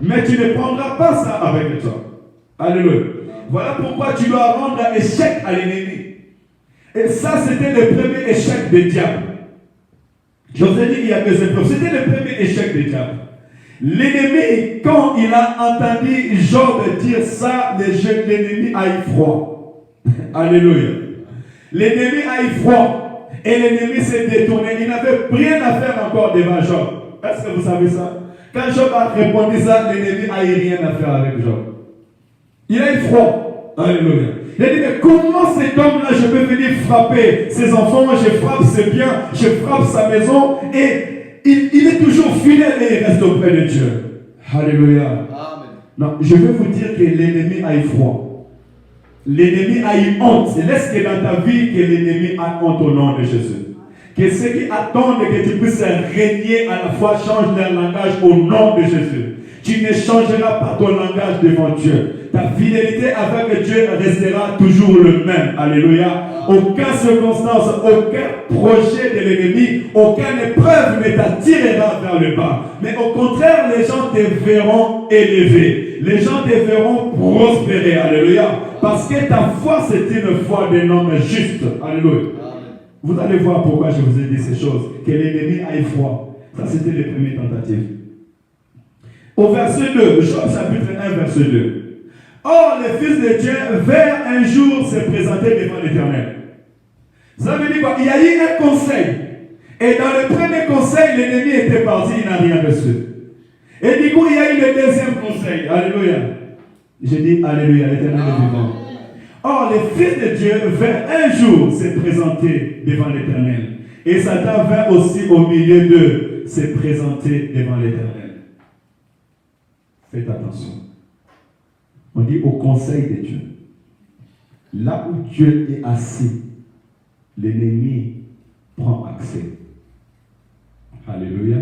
Mais tu ne prendras pas ça avec toi. Alléluia. Voilà pourquoi tu dois rendre un échec à l'ennemi. Et ça, c'était le premier échec des diables. Je vous ai dit qu'il y a deux épreuves. C'était le premier échec des diables. L'ennemi, quand il a entendu Job dire ça, l'ennemi a eu froid. Alléluia. L'ennemi a eu froid. Et l'ennemi s'est détourné. Il n'avait rien à faire encore devant Job. Est-ce que vous savez ça? Quand Job a répondu ça, l'ennemi n'a eu rien à faire avec Job. Il a eu froid. Alléluia. Il a dit, mais comment cet homme-là, je peux venir frapper ses enfants, je frappe ses biens, je frappe sa maison, et il est toujours fidèle et il reste auprès de Dieu. Alléluia. Amen. Non, je veux vous dire que l'ennemi a eu froid. L'ennemi a eu honte. C'est laisse que dans ta vie que l'ennemi a honte au nom de Jésus. Que ceux qui attendent que tu puisses régner à la fois changent leur langage au nom de Jésus. Tu ne changeras pas ton langage devant Dieu. Ta fidélité avec Dieu restera toujours le même. Alléluia. Aucune circonstance, aucun projet de l'ennemi, aucune épreuve ne t'attirera vers le bas. Mais au contraire, les gens te verront élevé. Les gens te verront prospérer. Alléluia. Parce que ta foi, c'est une foi d'un homme juste. Alléluia. Vous allez voir pourquoi je vous ai dit ces choses. Que l'ennemi aille froid. Ça, c'était les premières tentatives. Au verset 2, Job chapitre 1, verset 2. Or, le Fils de Dieu vers un jour se présenter devant l'Éternel. Ça veut dire quoi? Il y a eu un conseil. Et dans le premier conseil, l'ennemi était parti, il n'a rien reçu. Et du coup, il y a eu le deuxième conseil. Alléluia. Je dis Alléluia, l'Éternel est vivant. Or, le Fils de Dieu vint un jour se présenter devant l'Éternel. Et Satan vint aussi au milieu d'eux se présenter devant l'Éternel. Faites attention. On dit au conseil de Dieu. Là où Dieu est assis, l'ennemi prend accès. Alléluia.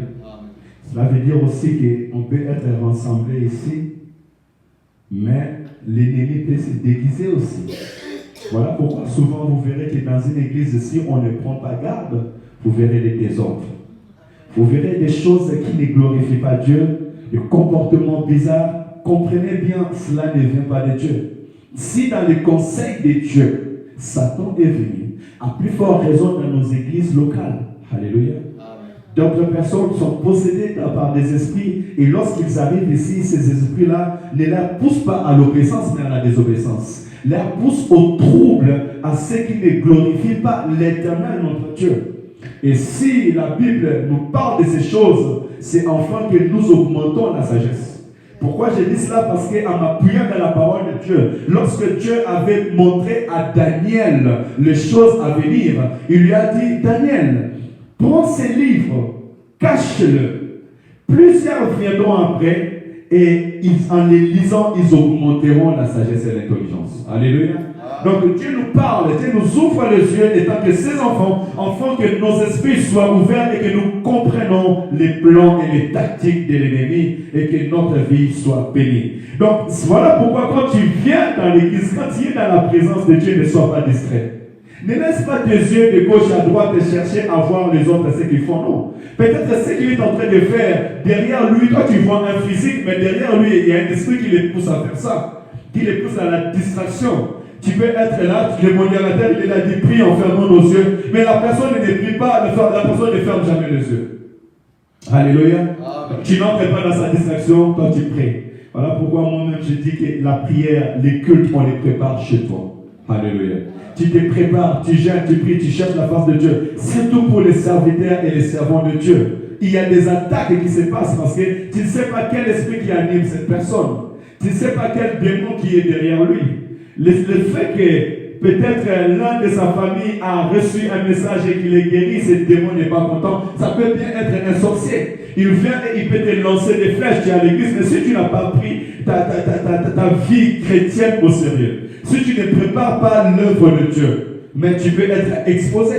Cela veut dire aussi qu'on peut être rassemblés ici, mais l'ennemi peut se déguiser aussi. Voilà pourquoi souvent vous verrez que dans une église, si on ne prend pas garde, vous verrez des désordres. Vous verrez des choses qui ne glorifient pas Dieu, des comportements bizarres. Comprenez bien, cela ne vient pas de Dieu. Si dans le conseil de Dieu, Satan est venu, à plus forte raison dans nos églises locales, alléluia, d'autres personnes sont possédées par des esprits et lorsqu'ils arrivent ici, ces esprits-là ne leur poussent pas à l'obéissance mais à la désobéissance. Leur poussent au trouble, à ce qui ne glorifie pas l'Éternel notre Dieu. Et si la Bible nous parle de ces choses, c'est enfin que nous augmentons la sagesse. Pourquoi je dis cela? Parce qu'en m'appuyant dans la parole de Dieu, lorsque Dieu avait montré à Daniel les choses à venir, il lui a dit, Daniel, prends ces livres, cache-le. Plusieurs viendront après et en les lisant, ils augmenteront la sagesse et l'intelligence. Alléluia. Donc Dieu nous parle, Dieu nous ouvre les yeux étant que ses enfants, afin que nos esprits soient ouverts et que nous comprenions les plans et les tactiques de l'ennemi et que notre vie soit bénie. Donc voilà pourquoi quand tu viens dans l'église, quand tu es dans la présence de Dieu, ne sois pas distrait. Ne laisse pas tes yeux de gauche à droite et chercher à voir les autres ce qu'ils font. Non. Peut-être ce qu'il est en train de faire, derrière lui, toi tu vois un physique, mais derrière lui, il y a un esprit qui les pousse à faire ça, qui les pousse à la distraction. Tu peux être là, le modérateur, il a dit prie en fermant nos yeux, mais la personne ne prie pas, la personne ne ferme jamais les yeux. Alléluia. Amen. Tu n'entres pas dans sa distraction, toi tu pries. Voilà pourquoi moi-même je dis que la prière, les cultes, on les prépare chez toi. Alléluia. Tu te prépares, tu jeûnes, tu pries, tu cherches la face de Dieu. C'est tout pour les serviteurs et les servants de Dieu. Il y a des attaques qui se passent parce que tu ne sais pas quel esprit qui anime cette personne. Tu ne sais pas quel démon qui est derrière lui. Le fait que peut-être l'un de sa famille a reçu un message et qu'il est guéri, ce démon n'est pas content, ça peut bien être un sorcier. Il vient et il peut te lancer des flèches, tu es à l'église, mais si tu n'as pas pris ta vie chrétienne au sérieux, si tu ne prépares pas l'œuvre de Dieu, mais tu peux être exposé.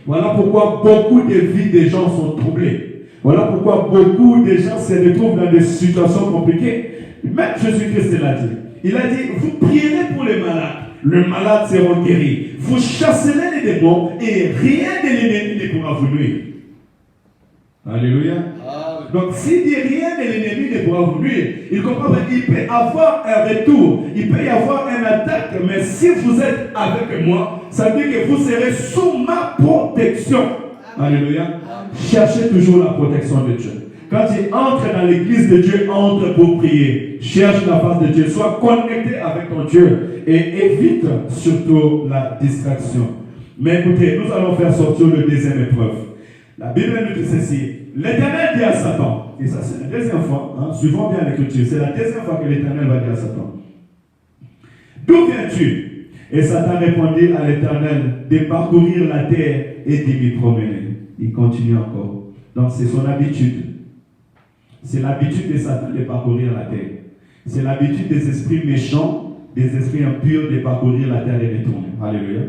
Voilà pourquoi beaucoup de vies des gens sont troublées. Voilà pourquoi beaucoup de gens se retrouvent dans des situations compliquées. Même Jésus-Christ l'a dit. Il a dit, vous prierez pour les malades seront guéris. Vous chasserez les démons et rien de l'ennemi ne pourra vous nuire. Alléluia. Donc s'il dit rien de l'ennemi ne pourra vous nuire, il comprend qu'il peut avoir un retour, il peut y avoir une attaque, mais si vous êtes avec moi, ça veut dire que vous serez sous ma protection. Alléluia. Cherchez toujours la protection de Dieu. Quand tu entres dans l'église de Dieu, entre pour prier. Cherche la face de Dieu. Sois connecté avec ton Dieu et évite surtout la distraction. Mais écoutez, nous allons faire sortir le deuxième épreuve. La Bible nous dit ceci. L'Éternel dit à Satan, et ça c'est la deuxième fois, suivons bien l'écriture, c'est la deuxième fois que l'Éternel va dire à Satan. D'où viens-tu? Et Satan répondit à l'Éternel de parcourir la terre et de m'y promener. Il continue encore. Donc c'est son habitude. C'est l'habitude de Satan de parcourir la terre. C'est l'habitude des esprits méchants, des esprits impurs de parcourir la terre et de tourner. Alléluia.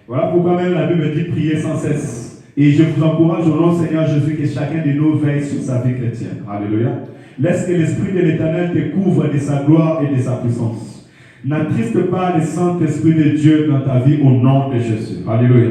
Voilà pourquoi même la Bible dit prier sans cesse. Et je vous encourage au nom du Seigneur Jésus que chacun de nous veille sur sa vie chrétienne. Alléluia. Laisse que l'Esprit de l'Éternel te couvre de sa gloire et de sa puissance. N'attriste pas le Saint-Esprit de Dieu dans ta vie au nom de Jésus. Alléluia.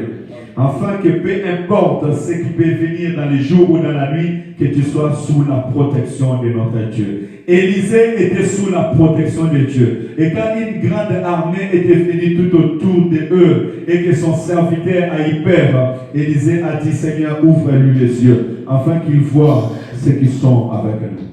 Afin que peu importe ce qui peut venir dans les jours ou dans la nuit, que tu sois sous la protection de notre Dieu. Élisée était sous la protection de Dieu. Et quand une grande armée était venue tout autour de eux et que son serviteur a eu peur, Élisée a dit, Seigneur, ouvre-lui les yeux afin qu'il voie ceux qui sont avec nous.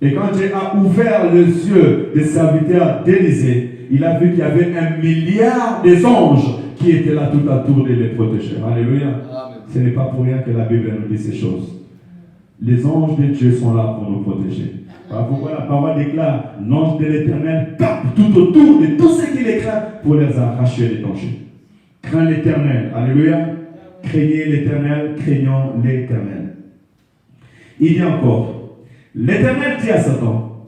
Et quand Dieu a ouvert les yeux des serviteurs d'Élisée, il a vu qu'il y avait 1 milliard d'anges qui étaient là tout autour de les protéger. Alléluia. Amen. Ce n'est pas pour rien que la Bible nous dit ces choses. Les anges de Dieu sont là pour nous protéger. Voilà pourquoi la parole déclare, l'ange de l'Éternel campe tout autour de tous ceux qui les craignent pour les arracher les dangers. Crains l'Éternel. Alléluia. Craignez l'Éternel, craignons l'Éternel. Il dit encore, l'Éternel dit à Satan,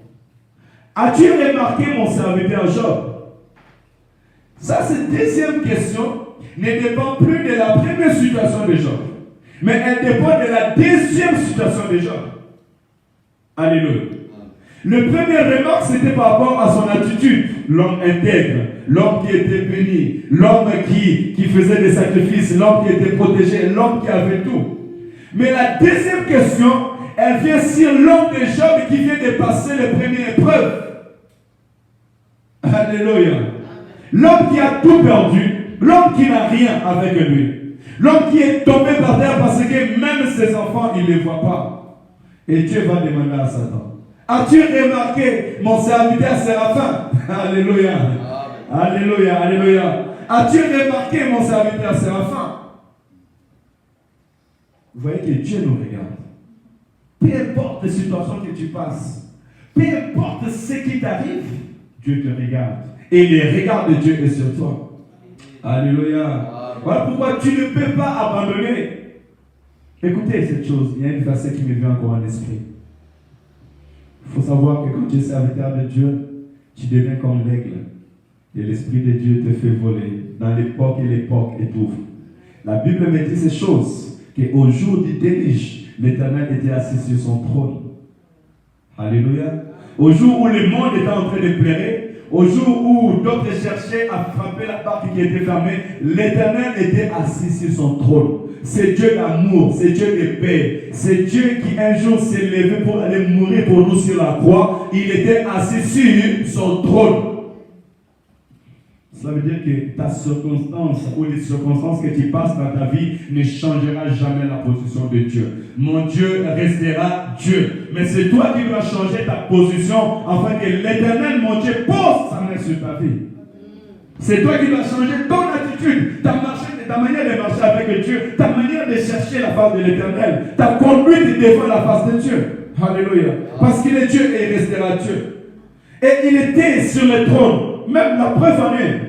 as-tu remarqué mon serviteur Job? Ça, cette deuxième question ne dépend plus de la première situation de Job, mais elle dépend de la deuxième situation de Job. Alléluia. Le premier remarque, c'était par rapport à son attitude. L'homme intègre, l'homme qui était béni, l'homme qui faisait des sacrifices, l'homme qui était protégé, l'homme qui avait tout. Mais la deuxième question, elle vient sur l'homme de Job qui vient de passer les premières épreuves. Alléluia. L'homme qui a tout perdu, l'homme qui n'a rien avec lui, l'homme qui est tombé par terre parce que même ses enfants, il ne les voit pas. Et Dieu va demander à Satan, as-tu remarqué mon serviteur Séraphin? Alléluia. Alléluia, alléluia. As-tu remarqué mon serviteur Séraphin? Vous voyez que Dieu nous regarde. Peu importe les situations que tu passes, peu importe ce qui t'arrive, Dieu te regarde. Et le regard de Dieu est sur toi. Alléluia. Voilà pourquoi tu ne peux pas abandonner. Écoutez cette chose, il y a une verset qui me vient encore en esprit. Il faut savoir que quand tu es serviteur de Dieu, tu deviens comme l'aigle. Et l'Esprit de Dieu te fait voler. Dans l'époque et l'époque étouffe. La Bible me dit ces choses, qu'au jour du déluge, l'Éternel était assis sur son trône. Alléluia. Au jour où le monde était en train de pleurer, au jour où d'autres cherchaient à frapper la porte qui était fermée, l'Éternel était assis sur son trône. C'est Dieu d'amour, c'est Dieu de paix. C'est Dieu qui un jour s'est levé pour aller mourir pour nous sur la croix. Il était assis sur son trône. Cela veut dire que ta circonstance ou les circonstances que tu passes dans ta vie ne changera jamais la position de Dieu. Mon Dieu restera Dieu. Mais c'est toi qui dois changer ta position afin que l'Éternel, mon Dieu, pose sa main sur ta vie. C'est toi qui dois changer ton attitude, ta manière de marcher avec Dieu, ta manière de chercher la face de l'Éternel, ta conduite devant la face de Dieu. Alléluia. Parce qu'il est Dieu et il restera Dieu. Et il était sur le trône. Même la preuve en est.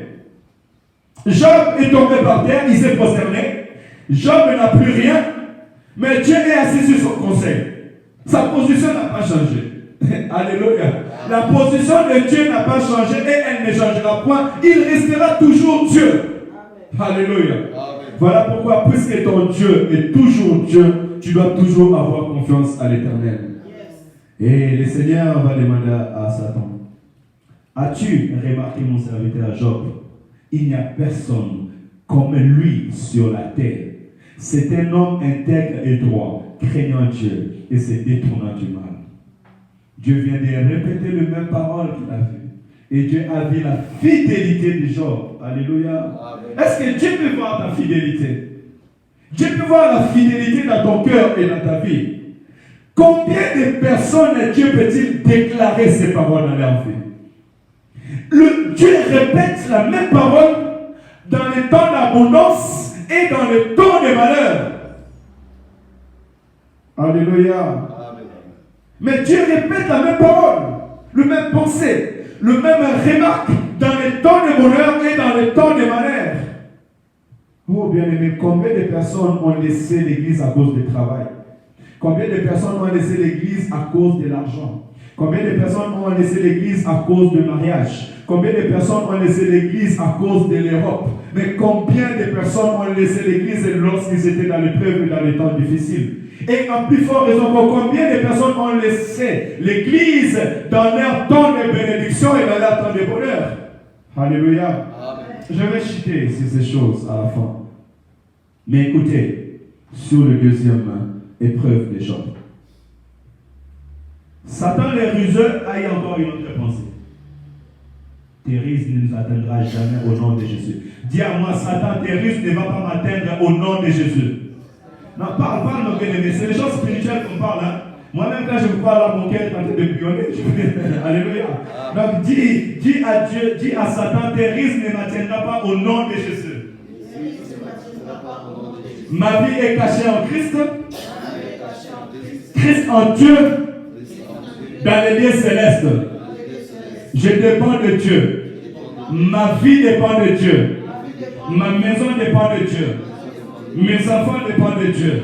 Job est tombé par terre, il s'est prosterné. Job n'a plus rien, mais Dieu est assis sur son conseil. Sa position n'a pas changé. Alléluia. La position de Dieu n'a pas changé et elle ne changera point. Il restera toujours Dieu. Amen. Alléluia. Amen. Voilà pourquoi, puisque ton Dieu est toujours Dieu, tu dois toujours avoir confiance à l'Éternel. Yes. Et le Seigneur va demander à Satan, as-tu remarqué mon serviteur Job? Il n'y a personne comme lui sur la terre. C'est un homme intègre et droit, craignant Dieu et se détournant du mal. Dieu vient de répéter les mêmes paroles qu'il a vues. Et Dieu a vu la fidélité de Job. Alléluia. Est-ce que Dieu peut voir ta fidélité? Dieu peut voir la fidélité dans ton cœur et dans ta vie. Combien de personnes Dieu peut-il déclarer ces paroles dans leur vie? Dieu répète la même parole dans les temps d'abondance et dans les temps de malheur. Alléluia. Amen. Mais Dieu répète la même parole, le même pensée, le même remarque dans les temps de bonheur et dans les temps de malheur. Oh bien-aimé, combien de personnes ont laissé l'église à cause du travail? Combien de personnes ont laissé l'église à cause de l'argent? Combien de personnes ont laissé l'église à cause du mariage? Combien de personnes ont laissé l'église à cause de l'Europe? Mais combien de personnes ont laissé l'église lorsqu'ils étaient dans l'épreuve et dans les temps difficiles? Et en plus fort raison, combien de personnes ont laissé l'église dans leur temps de bénédiction et dans leur temps de bonheur? Alléluia. Amen. Je vais chuter sur ces choses à la fin. Mais écoutez, sur le deuxième épreuve de Job. Satan les ruseux a eu encore une autre pensée. Tes ruses ne nous atteindra jamais au nom de Jésus. Dis à moi, Satan, tes ruses ne vont pas m'atteindre au nom de Jésus. Non, parle, mon bien-aimé. C'est les choses spirituelles qu'on parle. Hein? Moi-même, quand je vous parle, mon cœur est en train de bouillonner. Alléluia. Donc, dis à Dieu, dis à Satan, tes ruses ne m'atteindront pas au nom de Jésus. Ma vie est cachée en Christ. Christ en Dieu. Dans les lieux célestes. Je dépends de Dieu. Ma vie dépend de Dieu. Ma maison dépend de Dieu. Mes enfants dépendent de Dieu.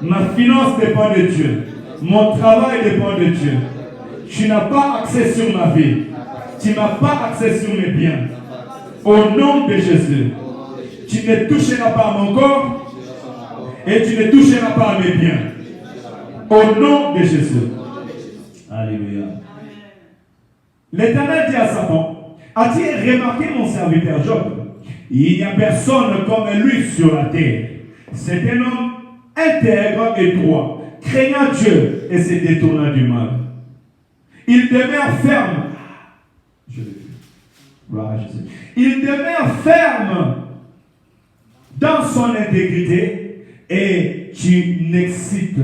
Ma finance dépend de Dieu. Mon travail dépend de Dieu. Tu n'as pas accès sur ma vie. Tu n'as pas accès sur mes biens. Au nom de Jésus. Tu ne toucheras pas à mon corps et tu ne toucheras pas à mes biens. Au nom de Jésus. Alléluia. L'Éternel dit à Satan, as-tu remarqué mon serviteur Job? Il n'y a personne comme lui sur la terre. C'est un homme intègre et droit, craignant Dieu et se détournant du mal. Il demeure ferme. Je l'ai vu. Voilà, je sais. Il demeure ferme dans son intégrité et tu m'excites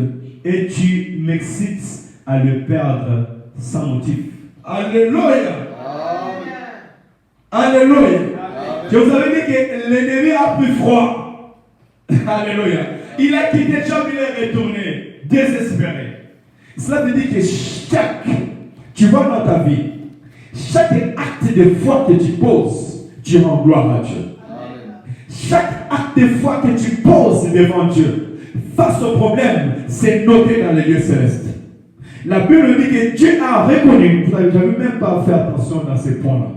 à le perdre sans motif. Alléluia. Alléluia. Je vous avais dit que l'ennemi a plus froid. Alléluia. Il a quitté Job, il est retourné, désespéré. Cela veut dire que tu vois dans ta vie, chaque acte de foi que tu poses, tu rends gloire à Dieu. Chaque acte de foi que tu poses devant Dieu, face au problème, c'est noté dans les lieux célestes. La Bible dit que Dieu a reconnu, vous n'avez même pas fait attention dans ces points-là,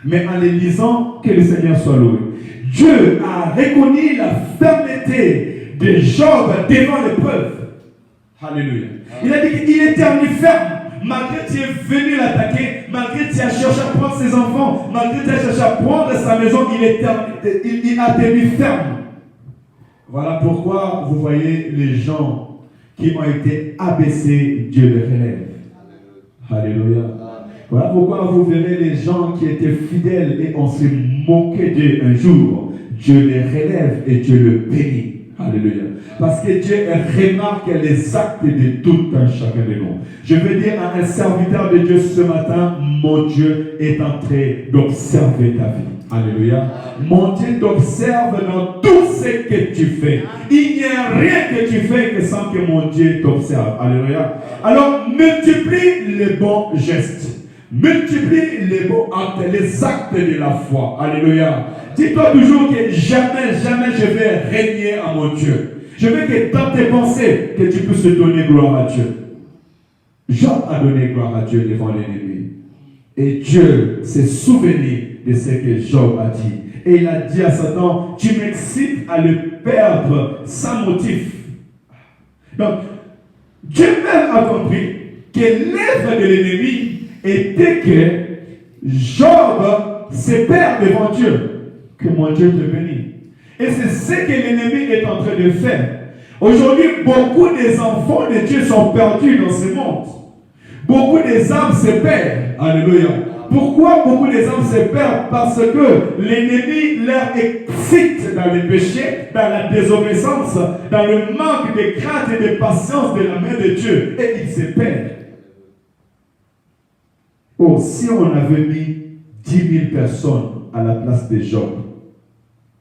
mais en les lisant, que le Seigneur soit loué. Dieu a reconnu la fermeté de Job devant l'épreuve. Alléluia. Il a dit qu'il était tenu ferme, malgré que tu es venu l'attaquer, malgré que tu as cherché à prendre ses enfants, malgré que tu as cherché à prendre sa maison, il a tenu ferme. Voilà pourquoi vous voyez les gens qui ont été abaissés, Dieu les relève. Alléluia. Voilà pourquoi vous verrez les gens qui étaient fidèles et on s'est moqué d'eux un jour. Dieu les relève et Dieu le bénit. Alléluia. Parce que Dieu remarque les actes de tout un chacun de nous. Je veux dire à un serviteur de Dieu ce matin, mon Dieu est en train d'observer ta vie. Alléluia. Mon Dieu t'observe dans tout ce que tu fais. Il n'y a rien que tu fais que sans que mon Dieu t'observe. Alléluia. Alors multiplie les bons gestes. Multiplie les bons actes, les actes de la foi. Alléluia. Dis-toi toujours que jamais je vais régner à mon Dieu. Je veux que dans tes pensées, que tu puisses donner gloire à Dieu. Job a donné gloire à Dieu devant l'ennemi. Et Dieu s'est souvenu de ce que Job a dit. Et il a dit à Satan, tu m'excites à le perdre sans motif. Donc, Dieu même a compris que l'œuvre de l'ennemi était que Job se perd devant Dieu. Que mon Dieu te bénisse. Et c'est ce que l'ennemi est en train de faire. Aujourd'hui, beaucoup des enfants de Dieu sont perdus dans ce monde. Beaucoup des âmes se perdent. Alléluia. Pourquoi beaucoup des âmes se perdent? Parce que l'ennemi leur excite dans le péché, dans la désobéissance, dans le manque de crainte et de patience de la main de Dieu. Et ils se perdent. Oh, si on avait mis 10 000 personnes à la place de Job,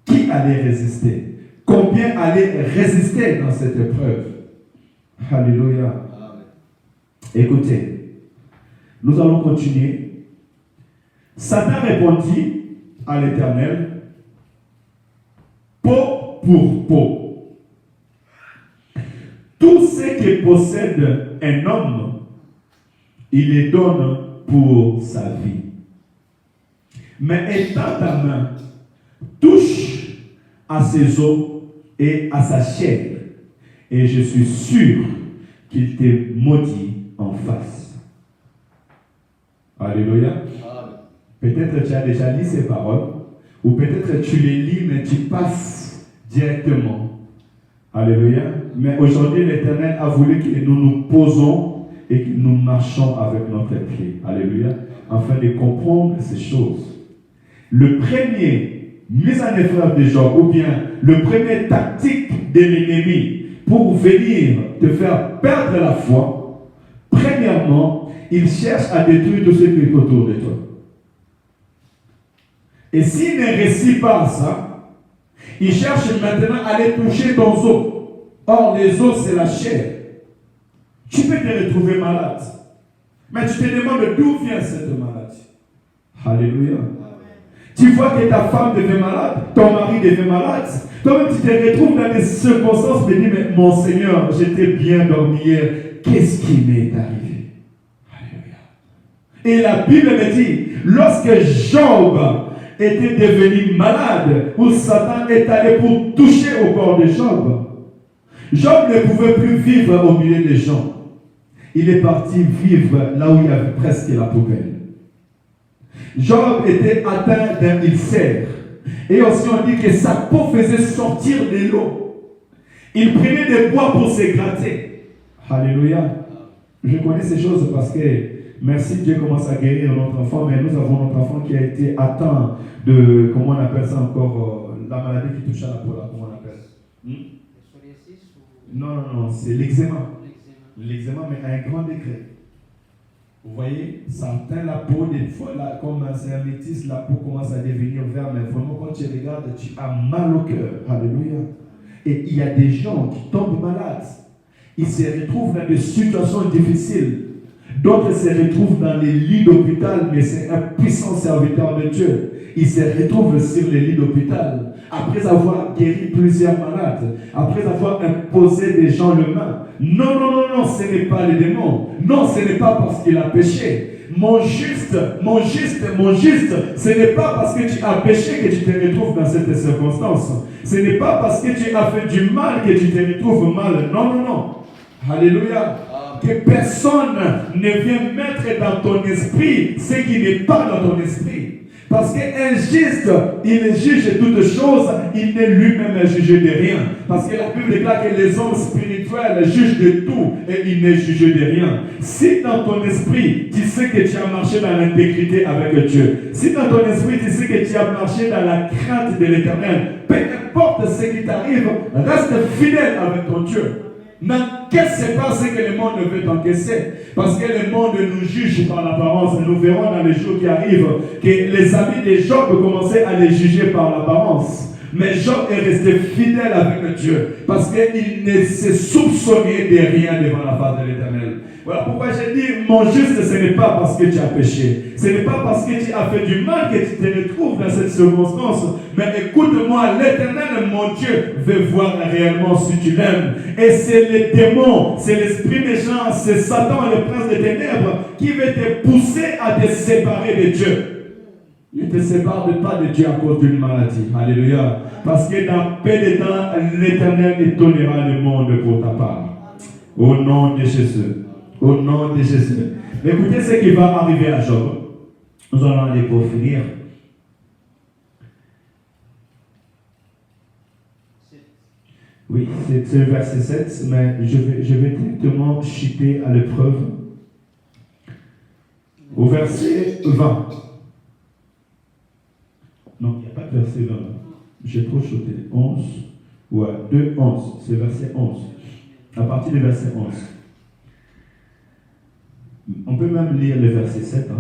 qui allait résister? Combien allaient résister dans cette épreuve? Alléluia. Amen. Écoutez, nous allons continuer. Satan répondit à l'Éternel, peau pour peau. Tout ce que possède un homme, il les donne pour sa vie. Mais étends ta main, touche à ses os et à sa chair, et je suis sûr qu'il te maudit en face. Alléluia. Peut-être tu as déjà lu ces paroles, ou peut-être tu les lis, mais tu passes directement. Alléluia. Mais aujourd'hui, l'Éternel a voulu que nous nous posons et que nous marchons avec notre pied. Alléluia. Afin de comprendre ces choses. Le premier mise en épreuve de Job, ou bien le premier tactique de l'ennemi pour venir te faire perdre la foi, premièrement, il cherche à détruire tout ce qui est autour de toi. Et s'il ne réussit pas à ça, il cherche maintenant à aller toucher ton os. Or, les os, c'est la chair. Tu peux te retrouver malade. Mais tu te demandes d'où vient cette maladie. Alléluia. Tu vois que ta femme devient malade, ton mari devient malade. Toi-même, tu te retrouves dans des circonstances et te dis, mais mon Seigneur, j'étais bien dormi hier. Qu'est-ce qui m'est arrivé? Alléluia. Et la Bible me dit, lorsque Job était devenu malade, où Satan est allé pour toucher au corps de Job, Job ne pouvait plus vivre au milieu des gens. Il est parti vivre là où il y avait presque la poubelle. Job était atteint d'un ulcère. Et aussi on dit que sa peau faisait sortir de l'eau. Il prenait des bois pour se gratter. Alléluia. Je connais ces choses parce que merci, Dieu commence à guérir notre enfant, mais nous avons notre enfant qui a été atteint de, comment on appelle ça encore, la maladie qui touche à la peau, là, comment on appelle? Non, c'est l'eczéma. L'eczéma, mais à un grand degré. Vous voyez, ça atteint la peau, des fois, là, comme c'est un métis, la peau commence à devenir verte, mais vraiment, quand tu regardes, tu as mal au cœur. Alléluia. Et il y a des gens qui tombent malades. Ils se retrouvent dans des situations difficiles. D'autres se retrouvent dans les lits d'hôpital, mais c'est un puissant serviteur de Dieu. Ils se retrouvent sur les lits d'hôpital. Après avoir guéri plusieurs malades, après avoir imposé des gens le main. Non, ce n'est pas les démons. Non, ce n'est pas parce qu'il a péché. Mon juste, ce n'est pas parce que tu as péché que tu te retrouves dans cette circonstance. Ce n'est pas parce que tu as fait du mal que tu te retrouves mal. Non. Alléluia. Que personne ne vienne mettre dans ton esprit ce qui n'est pas dans ton esprit. Parce qu'un juste, il juge toutes choses, il n'est lui-même jugé de rien. Parce que la Bible déclare que les hommes spirituels jugent de tout et il n'est jugé de rien. Si dans ton esprit, tu sais que tu as marché dans l'intégrité avec Dieu, si dans ton esprit, tu sais que tu as marché dans la crainte de l'Éternel, peu importe ce qui t'arrive, reste fidèle avec ton Dieu. N'encaisse pas ce que le monde veut t'encaisser. Parce que le monde nous juge par l'apparence. Nous verrons dans les jours qui arrivent que les amis de Job commençaient à les juger par l'apparence. Mais Job est resté fidèle avec Dieu. Parce qu'il ne se soupçonnait de rien devant la face de l'Éternel. Voilà pourquoi j'ai dit, mon juste, ce n'est pas parce que tu as péché. Ce n'est pas parce que tu as fait du mal que tu te retrouves dans cette circonstance. Mais écoute-moi, l'Éternel, mon Dieu, veut voir réellement si tu l'aimes. Et c'est les démons, c'est l'esprit méchant, c'est Satan, le prince des ténèbres, qui veut te pousser à te séparer de Dieu. Il ne te sépare pas de Dieu à cause d'une maladie. Alléluia. Parce que dans peu de temps, l'Éternel étonnera le monde pour ta part. Au nom de Jésus. Au nom de Jésus. Mais écoutez ce qui va arriver à Job. Nous allons aller pour finir. Oui, c'est le verset 7, mais je vais directement chuter à l'épreuve. Au verset 20. Non, il n'y a pas de verset 20. J'ai trop chuté. 11. Ouais, 2, 11. C'est verset 11. À partir du verset 11. On peut même lire le verset 7.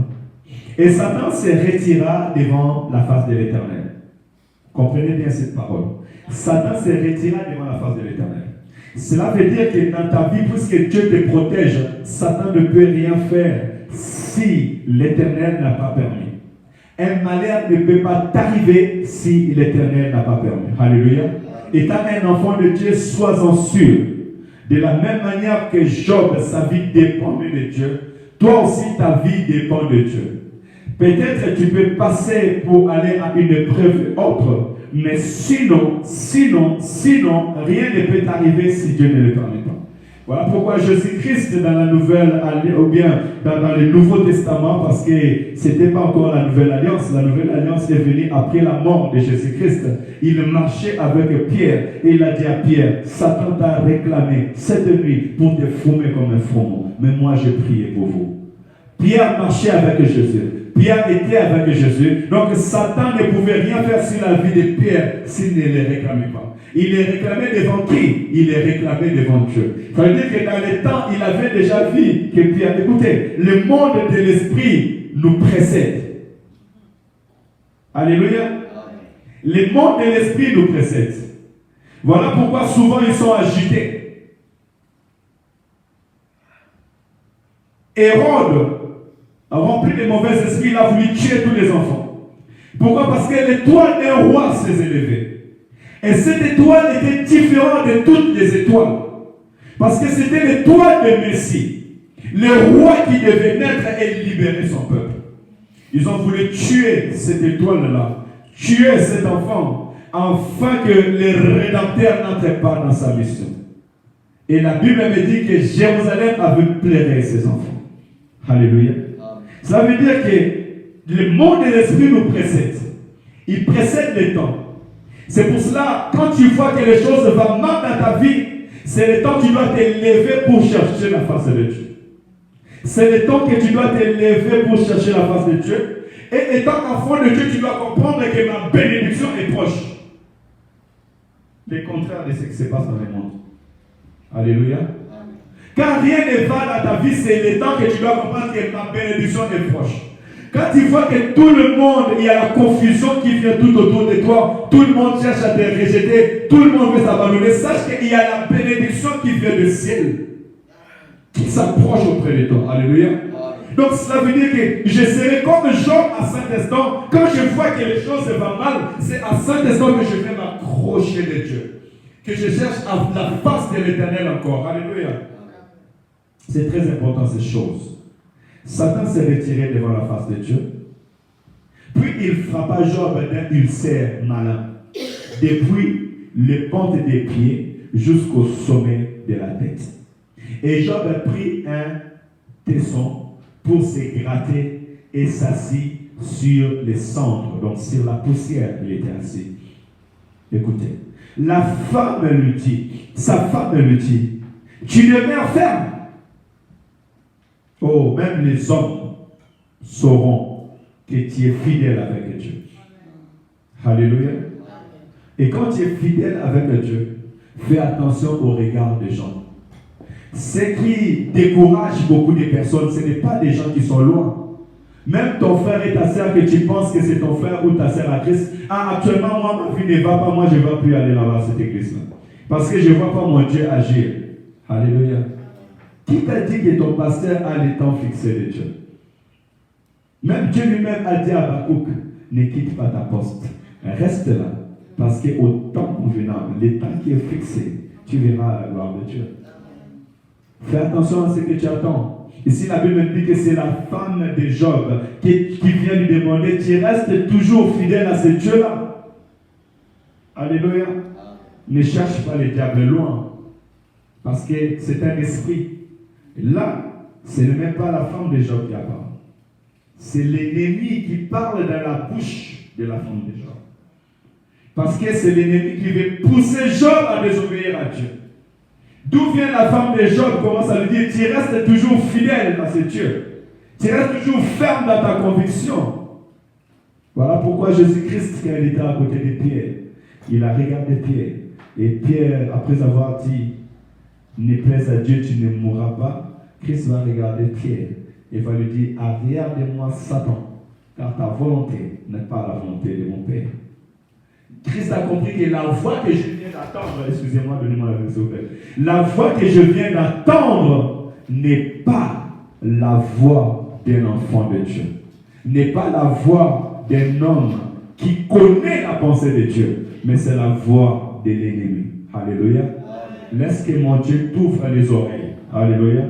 Et Satan se retira devant la face de l'Éternel. Comprenez bien cette parole. Satan se retira devant la face de l'Éternel. Cela veut dire que dans ta vie, puisque Dieu te protège, Satan ne peut rien faire si l'Éternel n'a pas permis. Un malheur ne peut pas t'arriver si l'Éternel n'a pas permis. Alléluia. Étant un enfant de Dieu, sois-en sûr. De la même manière que Job, sa vie dépendait de Dieu, toi aussi ta vie dépend de Dieu. Peut-être tu peux passer pour aller à une épreuve autre, mais sinon, rien ne peut t'arriver si Dieu ne le permet pas. Voilà pourquoi Jésus-Christ dans la Nouvelle Alliance, ou bien dans le Nouveau Testament, parce que ce n'était pas encore la Nouvelle Alliance. La Nouvelle Alliance est venue après la mort de Jésus-Christ. Il marchait avec Pierre et il a dit à Pierre, Satan t'a réclamé cette nuit pour te fumer comme un froment. Mais moi, j'ai prié pour vous. Pierre marchait avec Jésus. Pierre était avec Jésus. Donc Satan ne pouvait rien faire sur la vie de Pierre s'il ne les réclamait pas. Il est réclamé devant qui? Il est réclamé devant Dieu. Ça veut dire que dans le temps, il avait déjà vu que Pierre, écoutez, le monde de l'esprit nous précède. Alléluia. Le monde de l'esprit nous précède. Voilà pourquoi souvent ils sont agités. Hérode, rempli de mauvais esprits, il a voulu tuer tous les enfants. Pourquoi? Parce que l'étoile d'un roi s'est élevée. Et cette étoile était différente de toutes les étoiles. Parce que c'était l'étoile de Messie. Le roi qui devait naître et libérer son peuple. Ils ont voulu tuer cette étoile-là. Tuer cet enfant. Afin que le Rédempteur n'entre pas dans sa mission. Et la Bible me dit que Jérusalem avait pleuré ses enfants. Alléluia. Ça veut dire que le monde de l'esprit nous précède. Il précède le temps. C'est pour cela, quand tu vois que les choses vont mal dans ta vie, c'est le temps que tu dois te lever pour chercher la face de Dieu. C'est le temps que tu dois te lever pour chercher la face de Dieu. Et étant enfant de Dieu, tu dois comprendre que ma bénédiction est proche. Le contraire de ce qui se passe dans le monde. Alléluia. Quand rien ne va dans ta vie, c'est le temps que tu dois comprendre que ma bénédiction est proche. Quand tu vois que tout le monde, il y a la confusion qui vient tout autour de toi, tout le monde cherche à te rejeter, tout le monde veut s'abandonner, sache qu'il y a la bénédiction qui vient du ciel, qui s'approche auprès de toi. Alléluia. Donc cela veut dire que je serai comme Job à cet instant. Quand je vois que les choses vont mal, c'est à cet instant que je vais m'accrocher de Dieu. Que je cherche à la face de l'Éternel encore. Alléluia. C'est très important ces choses. Satan s'est retiré devant la face de Dieu. Puis il frappa Job d'un ulcère malin, depuis les pentes des pieds jusqu'au sommet de la tête. Et Job prit un tesson pour se gratter et s'assit sur les cendres, donc sur la poussière, il était assis. Écoutez, la femme lui dit, sa femme lui dit, tu demeures ferme. Oh, même les hommes sauront que tu es fidèle avec Dieu. Alléluia. Et quand tu es fidèle avec Dieu, fais attention au regard des gens. Ce qui décourage beaucoup de personnes, ce n'est pas des gens qui sont loin. Même ton frère et ta sœur que tu penses que c'est ton frère ou ta sœur à Christ. Ah, actuellement, moi, ma vie ne va pas, moi, je ne vais plus aller là-bas à cette église-là. Parce que je ne vois pas mon Dieu agir. Alléluia. Qui t'a dit que ton pasteur a le temps fixé de Dieu? Même Dieu lui-même a dit à Habakkuk, ne quitte pas ta poste. Reste là. Parce qu'au temps convenable, le temps qui est fixé, tu verras la gloire de Dieu. Fais attention à ce que tu attends. Ici, la Bible dit que c'est la femme de Job qui vient lui demander, tu restes toujours fidèle à ce Dieu-là. Alléluia. Ne cherche pas le diable loin. Parce que c'est un esprit. Et là, ce n'est même pas la femme de Job qui parle. C'est l'ennemi qui parle dans la bouche de la femme de Job. Parce que c'est l'ennemi qui veut pousser Job à désobéir à Dieu. D'où vient la femme de Job commence à lui dire, tu restes toujours fidèle à ce Dieu. Tu restes toujours ferme dans ta conviction. Voilà pourquoi Jésus-Christ, quand il était à côté de Pierre, il a regardé Pierre. Et Pierre, après avoir dit, ne plaise à Dieu, tu ne mourras pas, Christ va regarder Pierre et va lui dire, arrière de moi Satan, car ta volonté n'est pas la volonté de mon Père. Christ a compris que la voix que je viens d'attendre, excusez-moi, donnez-moi la s'il vous plaît. La voix que je viens d'attendre n'est pas la voix d'un enfant de Dieu. N'est pas la voix d'un homme qui connaît la pensée de Dieu, mais c'est la voix de l'ennemi. Alléluia. Laisse que mon Dieu t'ouvre les oreilles. Alléluia.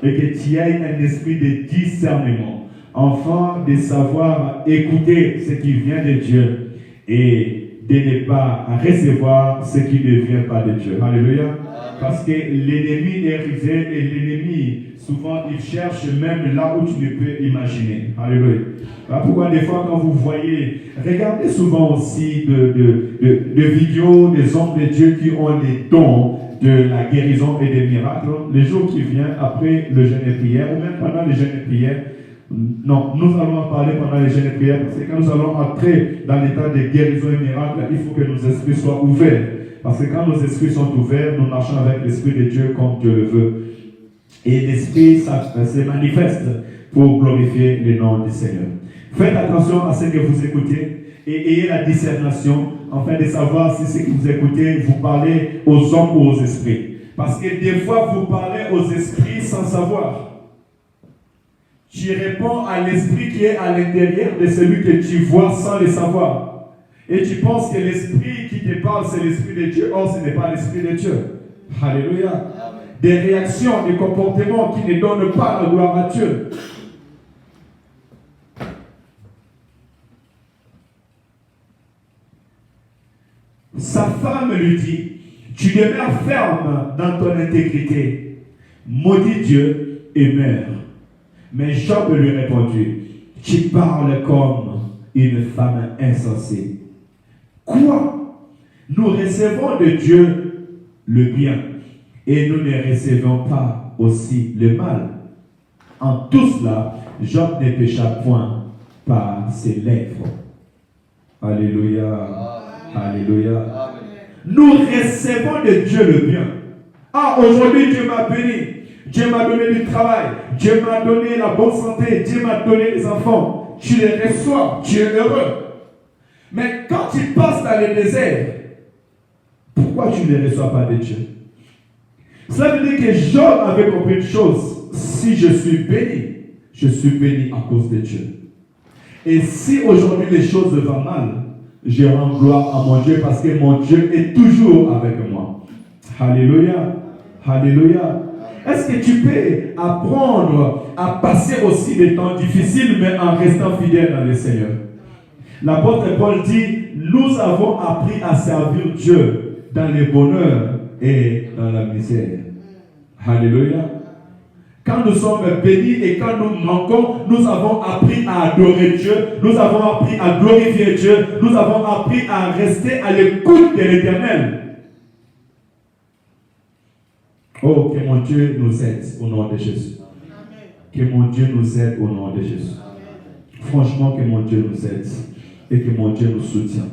Et que tu aies un esprit de discernement enfant, de savoir écouter ce qui vient de Dieu et de ne pas recevoir ce qui ne vient pas de Dieu. Alléluia. Parce que l'ennemi est rusé et l'ennemi, souvent, il cherche même là où tu ne peux imaginer. Alléluia. Voilà pourquoi des fois, quand vous voyez, regardez souvent aussi de vidéos des hommes de Dieu qui ont les dons de la guérison et des miracles. Les jours qui viennent après le jeûne et prière, ou même pendant le jeûne et prière, non, nous allons en parler pendant les jeûnes et prières, parce que quand nous allons entrer dans l'état de guérison et miracle, il faut que nos esprits soient ouverts. Parce que quand nos esprits sont ouverts, nous marchons avec l'Esprit de Dieu comme Dieu le veut. Et l'Esprit se manifeste pour glorifier le nom du Seigneur. Faites attention à ce que vous écoutez et ayez la discernation afin de savoir si ce que vous écoutez, vous parlez aux hommes ou aux esprits. Parce que des fois, vous parlez aux esprits sans savoir. Tu réponds à l'esprit qui est à l'intérieur de celui que tu vois sans le savoir. Et tu penses que l'esprit qui te parle, c'est l'esprit de Dieu. Or, ce n'est pas l'esprit de Dieu. Alléluia. Amen. Des réactions, des comportements qui ne donnent pas la gloire à Dieu. Sa femme lui dit, tu demeures ferme dans ton intégrité. Maudis Dieu et meurs. Mais Job lui répondit, tu parles comme une femme insensée. Quoi? Nous recevons de Dieu le bien et nous ne recevons pas aussi le mal. En tout cela, Job ne pécha point par ses lèvres. Alléluia. Alléluia. Amen. Nous recevons de Dieu le bien. Ah, aujourd'hui Dieu m'a béni. Dieu m'a donné du travail. Dieu m'a donné la bonne santé. Dieu m'a donné des enfants. Tu les reçois. Tu es heureux. Mais quand tu passes dans le désert, pourquoi tu ne reçois pas de Dieu? Cela veut dire que Job avait compris une chose. Si je suis béni à cause de Dieu. Et si aujourd'hui les choses vont mal, je rends gloire à mon Dieu parce que mon Dieu est toujours avec moi. Alléluia. Alléluia. Est-ce que tu peux apprendre à passer aussi des temps difficiles, mais en restant fidèle dans le Seigneur? L'apôtre Paul dit, nous avons appris à servir Dieu dans le bonheur et dans la misère. Alléluia. Quand nous sommes bénis et quand nous manquons, nous avons appris à adorer Dieu, nous avons appris à glorifier Dieu, nous avons appris à rester à l'écoute de l'Éternel. Oh, que mon Dieu nous aide au nom de Jésus. Que mon Dieu nous aide au nom de Jésus. Franchement, que mon Dieu nous aide et que mon Dieu nous soutienne.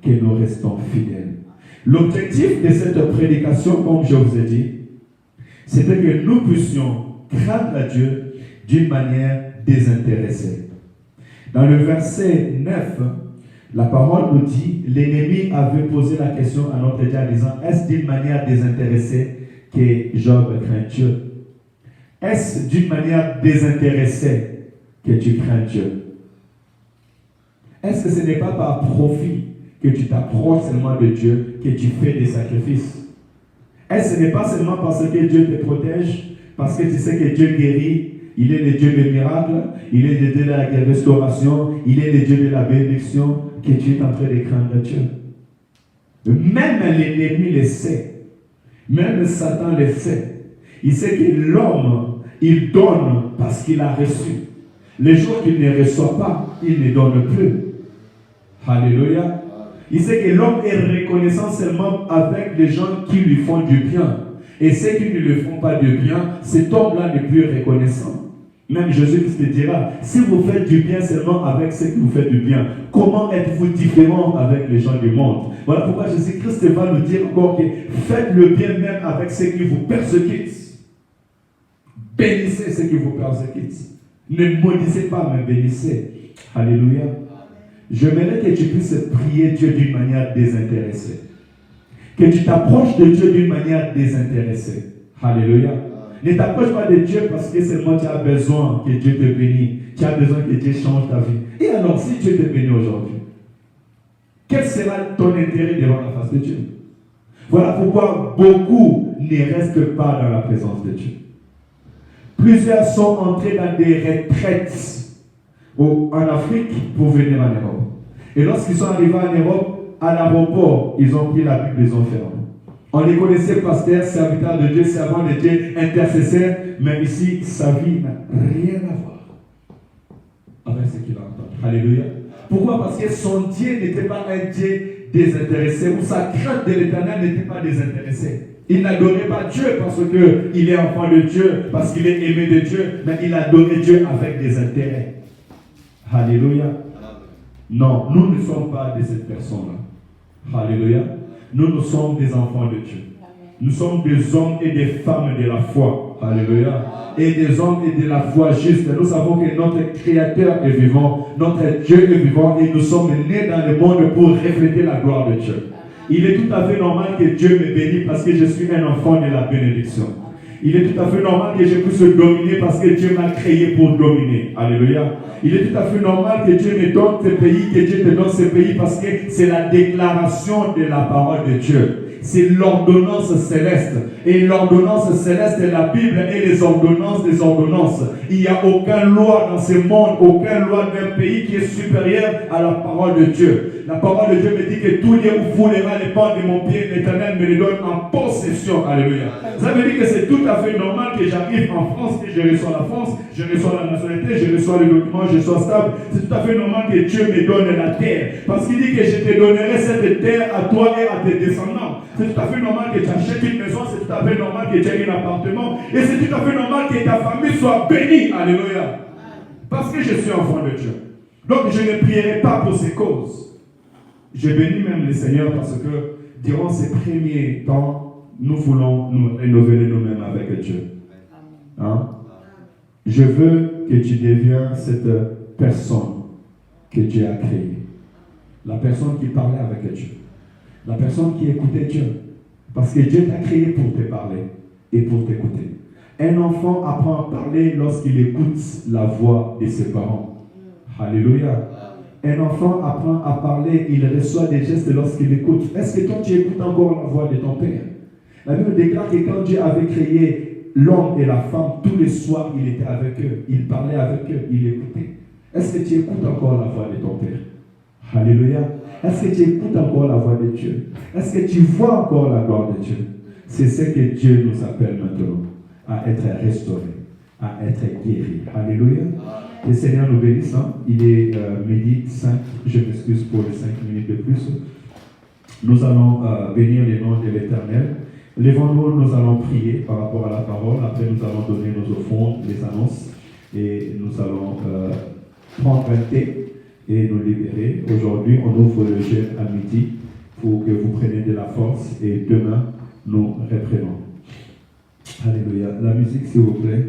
Que nous restons fidèles. L'objectif de cette prédication, comme je vous ai dit, c'était que nous puissions craindre à Dieu d'une manière désintéressée. Dans le verset 9, la parole nous dit, l'ennemi avait posé la question à notre Dieu en disant, est-ce d'une manière désintéressée que Job craint Dieu? Est-ce d'une manière désintéressée que tu crains Dieu? Est-ce que ce n'est pas par profit que tu t'approches seulement de Dieu, que tu fais des sacrifices? Est-ce que ce n'est pas seulement parce que Dieu te protège, parce que tu sais que Dieu guérit, il est le Dieu des miracles, il est le Dieu de la restauration, il est le Dieu de la bénédiction, que tu es en train de craindre Dieu? Même l'ennemi le sait. Même Satan le sait. Il sait que l'homme, il donne parce qu'il a reçu. Les jours qu'il ne reçoit pas, il ne donne plus. Alléluia. Il sait que l'homme est reconnaissant seulement avec les gens qui lui font du bien. Et ceux qui ne lui font pas de bien, cet homme-là n'est plus reconnaissant. Même Jésus-Christ te dira, si vous faites du bien seulement avec ceux qui vous font du bien, comment êtes-vous différent avec les gens du monde? Voilà pourquoi Jésus-Christ va nous dire encore que faites le bien même avec ceux qui vous persécutent. Bénissez ceux qui vous persécutent. Ne maudissez pas, mais bénissez. Alléluia. J'aimerais que tu puisses prier Dieu d'une manière désintéressée. Que tu t'approches de Dieu d'une manière désintéressée. Alléluia. Ne t'approche pas de Dieu parce que seulement tu as besoin que Dieu te bénisse. Tu as besoin que Dieu change ta vie. Et alors, si Dieu te bénit aujourd'hui, quel sera ton intérêt devant la face de Dieu? Voilà pourquoi beaucoup ne restent pas dans la présence de Dieu. Plusieurs sont entrés dans des retraites en Afrique pour venir en Europe. Et lorsqu'ils sont arrivés en Europe, à l'aéroport, ils ont pris la Bible, ils ont fermé. On les connaissait pasteurs, serviteurs de Dieu, servants de Dieu, intercesseurs, mais ici, sa vie n'a rien à voir avec ce qu'il a entendu. Alléluia. Pourquoi? Parce que son Dieu n'était pas un Dieu désintéressé, ou sa crainte de l'Éternel n'était pas désintéressée. Il n'adorait pas Dieu parce qu'il est enfant de Dieu, parce qu'il est aimé de Dieu, mais il adorait Dieu avec des intérêts. Alléluia. Non, nous ne sommes pas de cette personne-là. Alléluia. Nous sommes des enfants de Dieu. Nous sommes des hommes et des femmes de la foi. Alléluia. Et des hommes et de la foi juste. Nous savons que notre Créateur est vivant, notre Dieu est vivant et nous sommes nés dans le monde pour refléter la gloire de Dieu. Il est tout à fait normal que Dieu me bénisse parce que je suis un enfant de la bénédiction. Il est tout à fait normal que je puisse dominer parce que Dieu m'a créé pour dominer. Alléluia. Il est tout à fait normal que Dieu me donne ce pays, que Dieu te donne ce pays parce que c'est la déclaration de la parole de Dieu. C'est l'ordonnance céleste. Et l'ordonnance céleste est la Bible et les ordonnances des ordonnances. Il n'y a aucune loi dans ce monde, aucune loi d'un pays qui est supérieure à la parole de Dieu. La parole de Dieu me dit que tout lieu où foulera les pas de mon pied, l'Éternel me les donne en possession. Alléluia. Ça veut dire que c'est tout à fait normal que j'arrive en France, que je reçois la France, je reçois la nationalité, je reçois les documents, je sois stable. C'est tout à fait normal que Dieu me donne la terre. Parce qu'il dit que je te donnerai cette terre à toi et à tes descendants. C'est tout à fait normal que tu achètes une maison, c'est tout à fait normal que tu aies un appartement. Et c'est tout à fait normal que ta famille soit bénie. Alléluia. Parce que je suis enfant de Dieu. Donc je ne prierai pas pour ces causes. Je bénis même le Seigneur parce que durant ces premiers temps, nous voulons nous renouveler nous-mêmes avec Dieu. Hein? Je veux que tu deviennes cette personne que Dieu a créée. La personne qui parlait avec Dieu. La personne qui écoutait Dieu. Parce que Dieu t'a créé pour te parler et pour t'écouter. Un enfant apprend à parler lorsqu'il écoute la voix de ses parents. Alléluia. Un enfant apprend à parler, il reçoit des gestes lorsqu'il écoute. Est-ce que toi tu écoutes encore la voix de ton Père? La Bible déclare que quand Dieu avait créé l'homme et la femme, tous les soirs il était avec eux, il parlait avec eux, il écoutait. Est-ce que tu écoutes encore la voix de ton Père? Alléluia. Est-ce que tu écoutes encore la voix de Dieu? Est-ce que tu vois encore la gloire de Dieu? C'est ce que Dieu nous appelle maintenant, à être restaurés, à être guéris. Alléluia. Le Seigneur nous bénisse. Hein? Il est midi 5. Je m'excuse pour les 5 minutes de plus. Nous allons bénir les noms de l'Éternel. Lèvons-nous, nous allons prier par rapport à la parole. Après, nous allons donner nos offrandes, les annonces. Et nous allons prendre un thé et nous libérer. Aujourd'hui, on ouvre le jeûne à midi pour que vous preniez de la force. Et demain, nous reprenons. Alléluia. La musique, s'il vous plaît.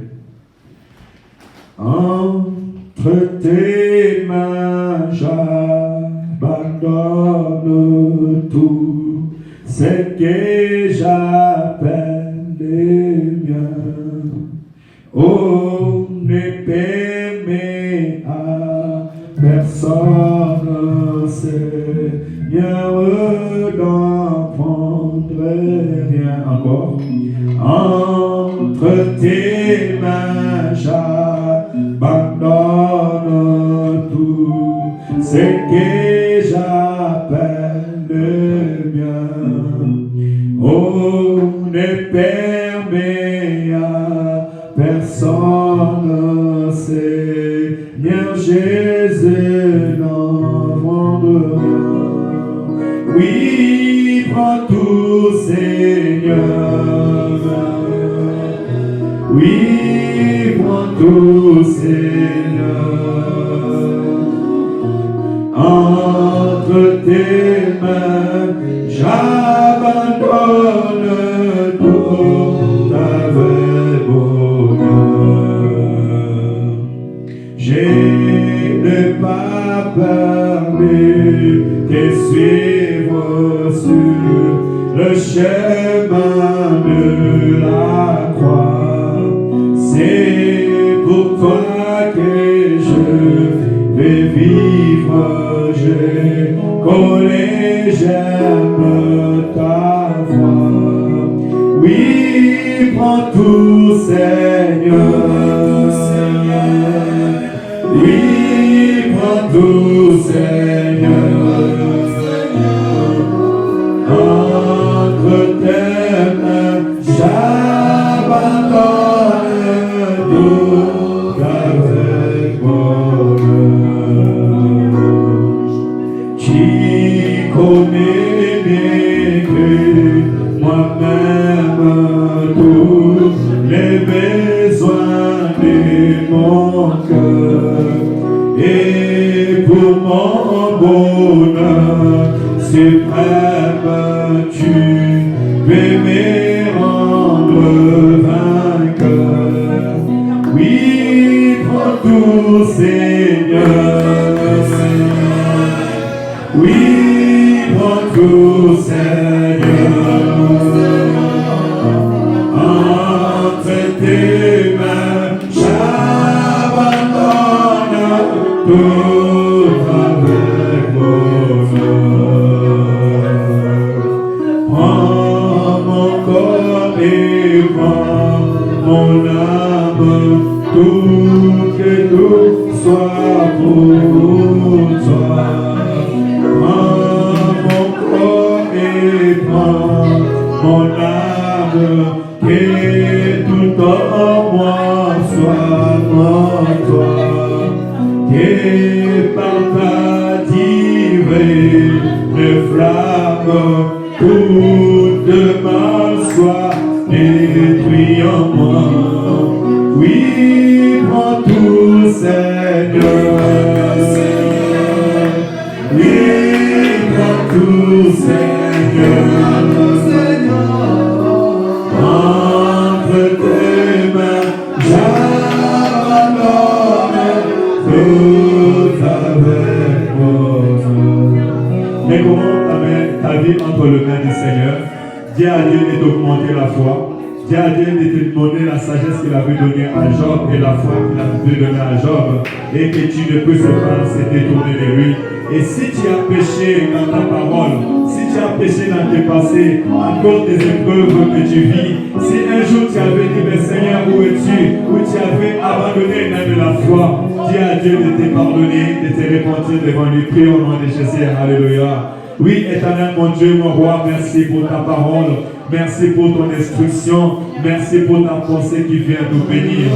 Entre tes mains, j'abandonne tout ce que j'appelle les miens. Oh, ne permets à personne, Seigneur, d'en prendre rien. Encore. Entre tes mains, j'abandonne tout ce que j'appelle le mien. Oh, ne permets à personne, Seigneur Jésus, n'en prendre rien. Oui, prends tout, Seigneur. Oui, prends tout, Seigneur. Entre tes mains, j'abandonne tout avec bonheur. Je n'ai pas peur de suivre sur le chemin de la croix. C'est pour toi que je vais vivre, je connais, j'aime ta voix. Oui, prends tout, Seigneur. Oui, tout Seigneur, entre tes mains, j'abandonne tout avec bonheur. Tu connais bien que moi-même tous les besoins de mon cœur. Et pour mon bonheur suprême, tu peux me rendre vainqueur. Oui, prends tout Seigneur. Oui, prends tout Seigneur. Entre tes mains, j'abandonne tout avec bonheur. Prends mon corps et prends mon âme, tout que tout soit pour toi. Prends mon corps et prends mon âme, que tout en moi soit en toi. Que par ta divine flamme, tout de mal soit détruit en moi. Oui, prends tout Seigneur. Oui, prends tout Seigneur. Entre tes mains, j'abandonne tout avec bonheur. Mais comment ta vie entre les mains du Seigneur? Dis à Dieu de t'augmenter la foi. Dis à Dieu de te donner la sagesse qu'il avait donnée à Job et la foi qu'il a pu donner à Job, et que tu ne peux pas se détourner de lui. Et si tu as péché dans ta parole, si tu as péché dans tes passés, à cause des épreuves que tu vis, si un jour tu avais dit, mais Seigneur, où es-tu? Où tu avais abandonné même la foi, dis à Dieu de te pardonner, de te repentir devant lui. Prie au nom de Jésus. Alléluia. Oui, éternel mon Dieu, mon roi, merci pour ta parole. Merci pour ton instruction. Merci pour ta pensée qui vient nous bénir.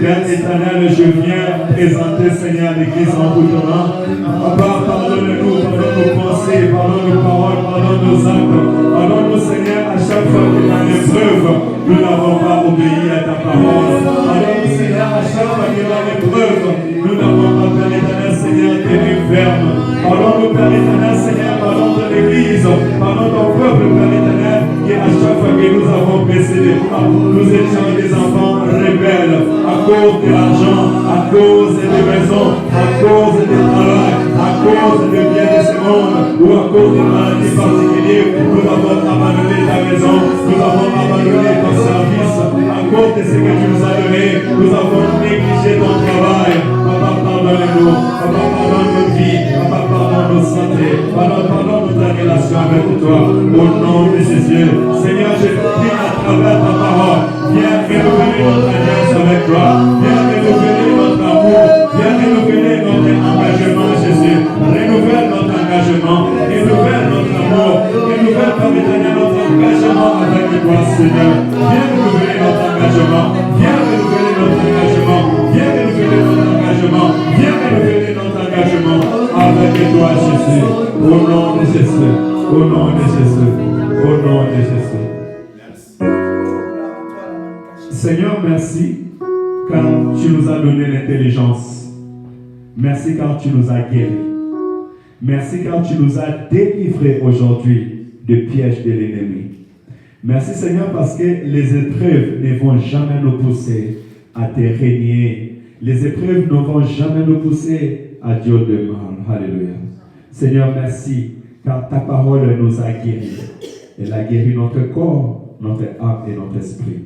Père éternel, je viens présenter, Seigneur, l'église en tout temps. Papa, pardonne-nous, pardonne nos pensées, pardonne nos paroles, pardonne nos actes. Pardonne-nous, Seigneur, à chaque fois que dans l'épreuve, nous n'avons pas obéi à ta parole. Pardonne-nous, Seigneur, à chaque fois que dans l'épreuve, nous n'avons pas, Père éternel, Seigneur, tenu ferme. Pardonne-nous, Père éternel, Seigneur, pardonne ton église, pardonne ton peuple, Père éternel, qui à chaque fois que nous avons baissé les bras, nous étions des enfants rebelles à cause de l'argent, à cause des maisons, à cause du travail, à cause des biens de ce monde, ou à cause de maladies particulières. Nous avons abandonné ta maison, nous avons abandonné ton service, à cause de ce que tu nous as donné, nous avons négligé ton travail. Papa, pardonne-nous, Papa, pardonne nos vies, Papa, pardonne nos santé, pardonne notre relation avec toi, au nom de Jésus. Seigneur, je te prie à travers ta parole, viens renouveler notre alliance avec toi, viens renouveler notre amour, viens renouveler notre engagement, Jésus. Renouvelle notre engagement, renouvelle notre amour, renouvelle comme éternel notre engagement avec toi, Seigneur. Viens renouveler notre engagement, viens renouveler notre engagement, viens renouveler notre engagement, viens renouveler notre engagement avec toi, Jésus. Au nom de Jésus, au nom de Jésus, au nom de Jésus. Seigneur, merci car tu nous as donné l'intelligence. Merci car tu nous as guéris. Merci car tu nous as délivrés aujourd'hui des pièges de l'ennemi. Merci Seigneur parce que les épreuves ne vont jamais nous pousser à te régner. Les épreuves ne vont jamais nous pousser à dire de mal. Alléluia. Seigneur, merci car ta parole nous a guéris. Elle a guéri notre corps, notre âme et notre esprit.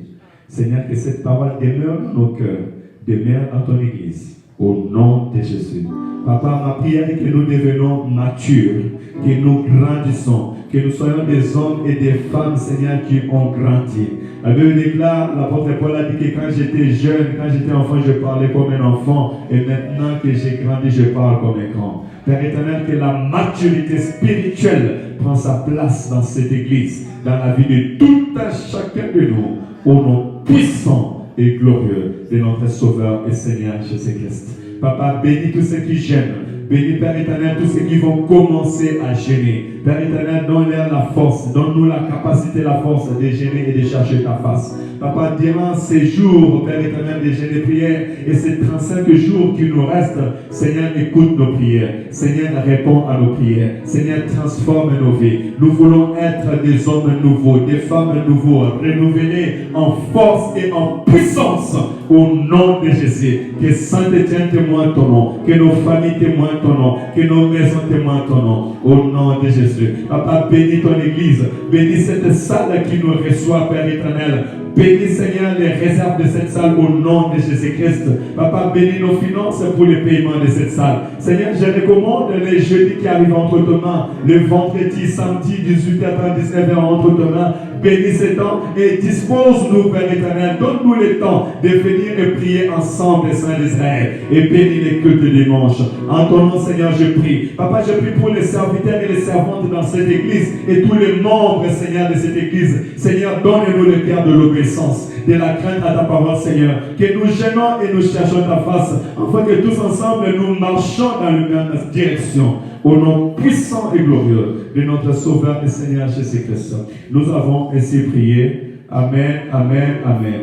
Seigneur, que cette parole demeure dans nos cœurs, demeure dans ton église. Au nom de Jésus. Papa, ma prière est que nous devenons matures, que nous grandissons, que nous soyons des hommes et des femmes, Seigneur, qui ont grandi. La Bible déclare, l'apôtre Paul a dit que quand j'étais jeune, quand j'étais enfant, je parlais comme un enfant. Et maintenant que j'ai grandi, je parle comme un grand. Père éternel, que la maturité spirituelle prend sa place dans cette église, dans la vie de tout un chacun de nous, au nom puissant et glorieux de notre Sauveur et Seigneur Jésus-Christ. Papa, bénis tous ceux qui gênent. Bénis, Père éternel, tous ceux qui vont commencer à gêner. Père éternel, donne-leur la force, donne-nous la capacité, la force de gêner et de chercher ta face. Papa, durant ces jours, Père éternel, de gêner prières et ces 35 jours qui nous restent, Seigneur, écoute nos prières. Seigneur, réponds à nos prières. Seigneur, transforme nos vies. Nous voulons être des hommes nouveaux, des femmes nouveaux, renouvelés en force et en puissance au nom de Jésus. Que Saint-Étienne témoigne ton nom, que nos familles témoignent ton nom, que nos maisons témoignent ton nom, au nom de Jésus. Papa, bénis ton église, bénis cette salle qui nous reçoit, Père éternel. Bénis, Seigneur, les réserves de cette salle au nom de Jésus-Christ. Papa, bénis nos finances pour le paiement de cette salle. Seigneur, je recommande les jeudis qui arrivent entre tes mains, le vendredi, samedi, 18h, 19h entre tes mains. Bénis ces temps et dispose-nous, Père éternel. Donne-nous le temps de venir et prier ensemble, Saint d'Israël. Et bénis les cultes de dimanche. En ton nom, Seigneur, je prie. Papa, je prie pour les serviteurs et les servantes dans cette église et tous les membres, Seigneur, de cette église. Seigneur, donne-nous le cœur de l'obéissance, de la crainte à ta parole, Seigneur. Que nous gênons et nous cherchons ta face, afin que tous ensemble nous marchons dans la même direction. Au nom puissant et glorieux de notre Sauveur et Seigneur Jésus-Christ, nous avons ainsi prié. Amen, amen, amen.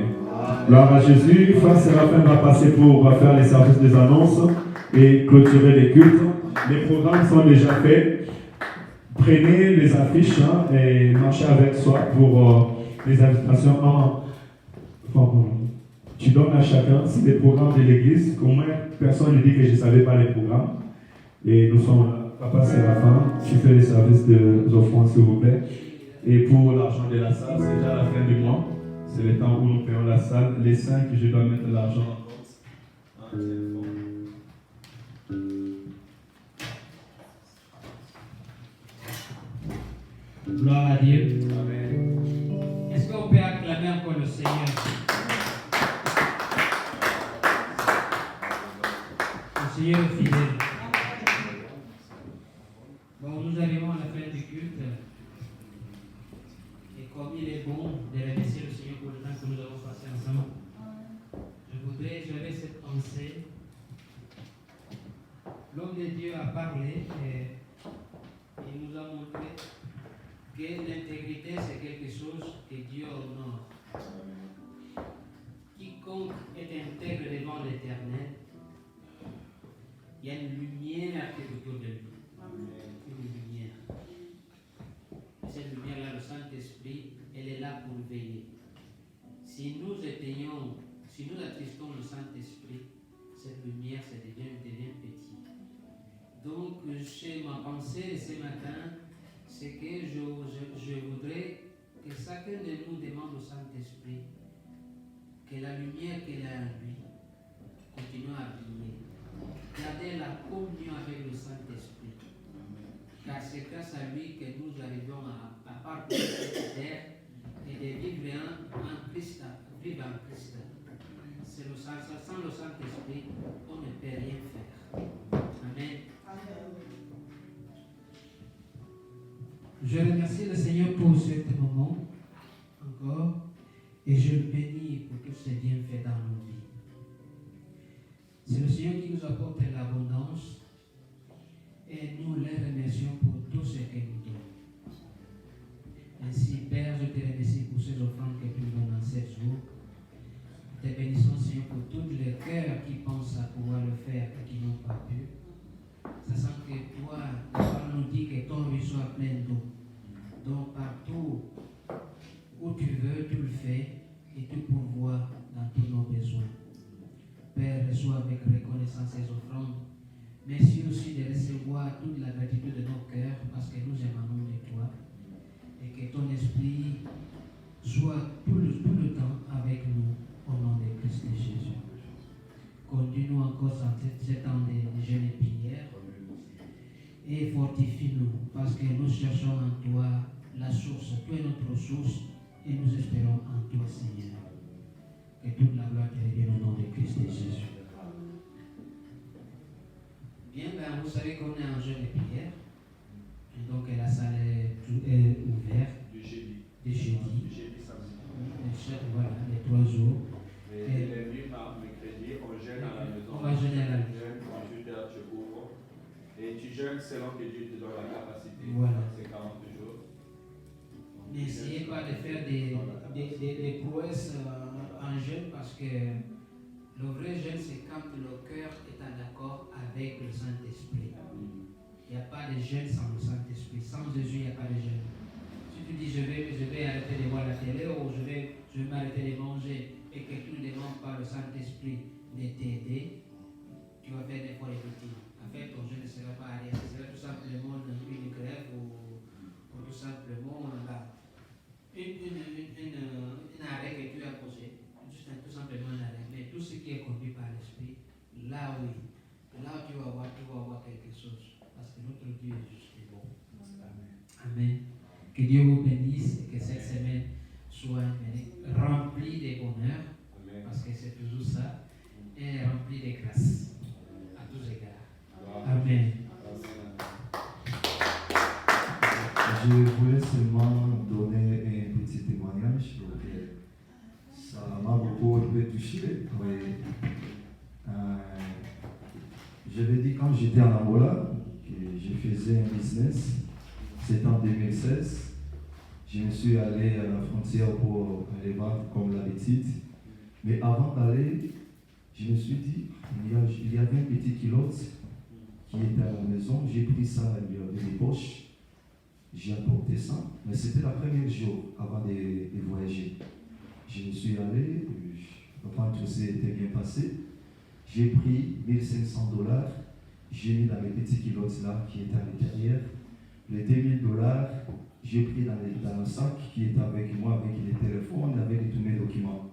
Gloire à Jésus. Frère Séraphin va passer pour faire les services des annonces et clôturer les cultes. Les programmes sont déjà faits. Prenez les affiches et marchez avec soi pour les invitations. Tu donnes à chacun, c'est des programmes de l'église. Au moins, personne ne dit que je ne savais pas les programmes. Et nous sommes là. Papa Séraphin, tu fais les services de offrandes, s'il vous plaît. Et pour l'argent de la salle, c'est déjà la fin du mois. C'est le temps où nous payons la salle. Les 5, je dois mettre l'argent en compte. Gloire à Dieu. Amen. Est-ce qu'on peut acclamer encore le Seigneur? Le Seigneur est fidèle. Bon, nous arrivons à la fin du culte. Et comme il est bon de remercier le Seigneur pour le temps que nous avons passé ensemble, j'avais cette pensée. L'homme de Dieu a parlé et il nous a montré que l'intégrité c'est quelque chose que Dieu honore. Quiconque est intègre devant l'Éternel, il y a une lumière qui est autour de lui. Une lumière. Cette lumière-là, le Saint-Esprit, elle est là pour veiller. Si nous attristons le Saint-Esprit, cette lumière, ça devient petit. Donc, ma pensée ce matin, c'est que je voudrais que chacun de nous demande au Saint-Esprit que la lumière qu'il a en lui continue à briller. Gardez la communion avec le Saint-Esprit. Car c'est grâce à lui que nous arrivons à parcourir cette terre et de vivre en Christ. Sans le Saint-Esprit, on ne peut rien faire. Amen. Je remercie le Seigneur pour ce moment encore et je le bénis pour tous ses bienfaits dans nos vies. C'est le Seigneur qui nous apporte l'abondance et nous les remercions pour tout ce qu'il nous donne. Ainsi, Père, je te remercie pour ces offrandes que tu nous donnes en 7 jours. Te bénissons, Seigneur, pour tous les cœurs qui pensent à pouvoir le faire et qui n'ont pas pu. Sachant que toi, ta parole nous dit que ton ruisseau est plein d'eau. Donc, partout où tu veux, tu le fais et tu pourvois dans tous nos besoins. Père, reçois avec reconnaissance ces offrandes. Merci aussi de recevoir toute la gratitude de nos cœurs parce que nous émanons de toi et que ton esprit soit tout le temps avec nous au nom de Christ et Jésus. Continue encore cet temps de jeûne et prière et fortifie-nous parce que nous cherchons en toi la source. Tu es notre source et nous espérons en toi. maintenant, vous savez qu'on est en jeûne et prière. Et donc la salle est ouverte. Du jeudi. Du jeudi. Du jeudi, samedi. Voilà, les 3 jours. Et lundi, mardi, mercredi, on jeûne à la maison. On va jeûner à la maison. Tu jeûnes, 18 heures, tu ouvres. Et tu jeûnes selon que Dieu te donne la capacité. Voilà. C'est 40 jours. N'essayez pas de faire des prouesses en jeûne parce que le vrai jeûne, c'est quand le cœur est en accord avec le Saint-Esprit. Il n'y a pas de jeûne sans le Saint-Esprit. Sans Jésus, il n'y a pas de jeûne. Si tu dis je vais arrêter de voir la télé ou je vais m'arrêter de manger et que tu ne demandes pas le Saint-Esprit de t'aider, tu vas faire des efforts inutiles. En fait, ton jeûne ne sera pas à rien. Ce sera tout simplement une grève ou tout simplement un arrêt que tu as posé. Juste tout simplement un arrêt. Mais tout ce qui est conduit par l'Esprit, là oui, là tu vas voir quelque chose. Parce que notre Dieu est juste et bon. Amen. Que Dieu vous bénisse et que cette semaine soit remplie de bonheur. Amen. Parce que c'est toujours ça. Et remplie de grâce. À tous égards. Amen. Je voulais seulement donner un petit témoignage. Donc, ça m'a beaucoup touché. Oui. Je l'ai dit quand j'étais en Angola, que je faisais un business. C'était en 2016. Je me suis allé à la frontière pour aller vendre comme l'habitude. Mais avant d'aller, je me suis dit, il y avait un petit kilote qui était à la maison. J'ai pris ça, il y avait des poches. J'ai apporté ça, mais c'était le premier jour avant de voyager. Je me suis allé, tout s'était bien passé. J'ai pris $1 500, j'ai mis dans les petits kilotes là qui étaient à l'intérieur. Les $2 000, j'ai pris dans le sac qui était avec moi, avec les téléphones, avec tous mes documents.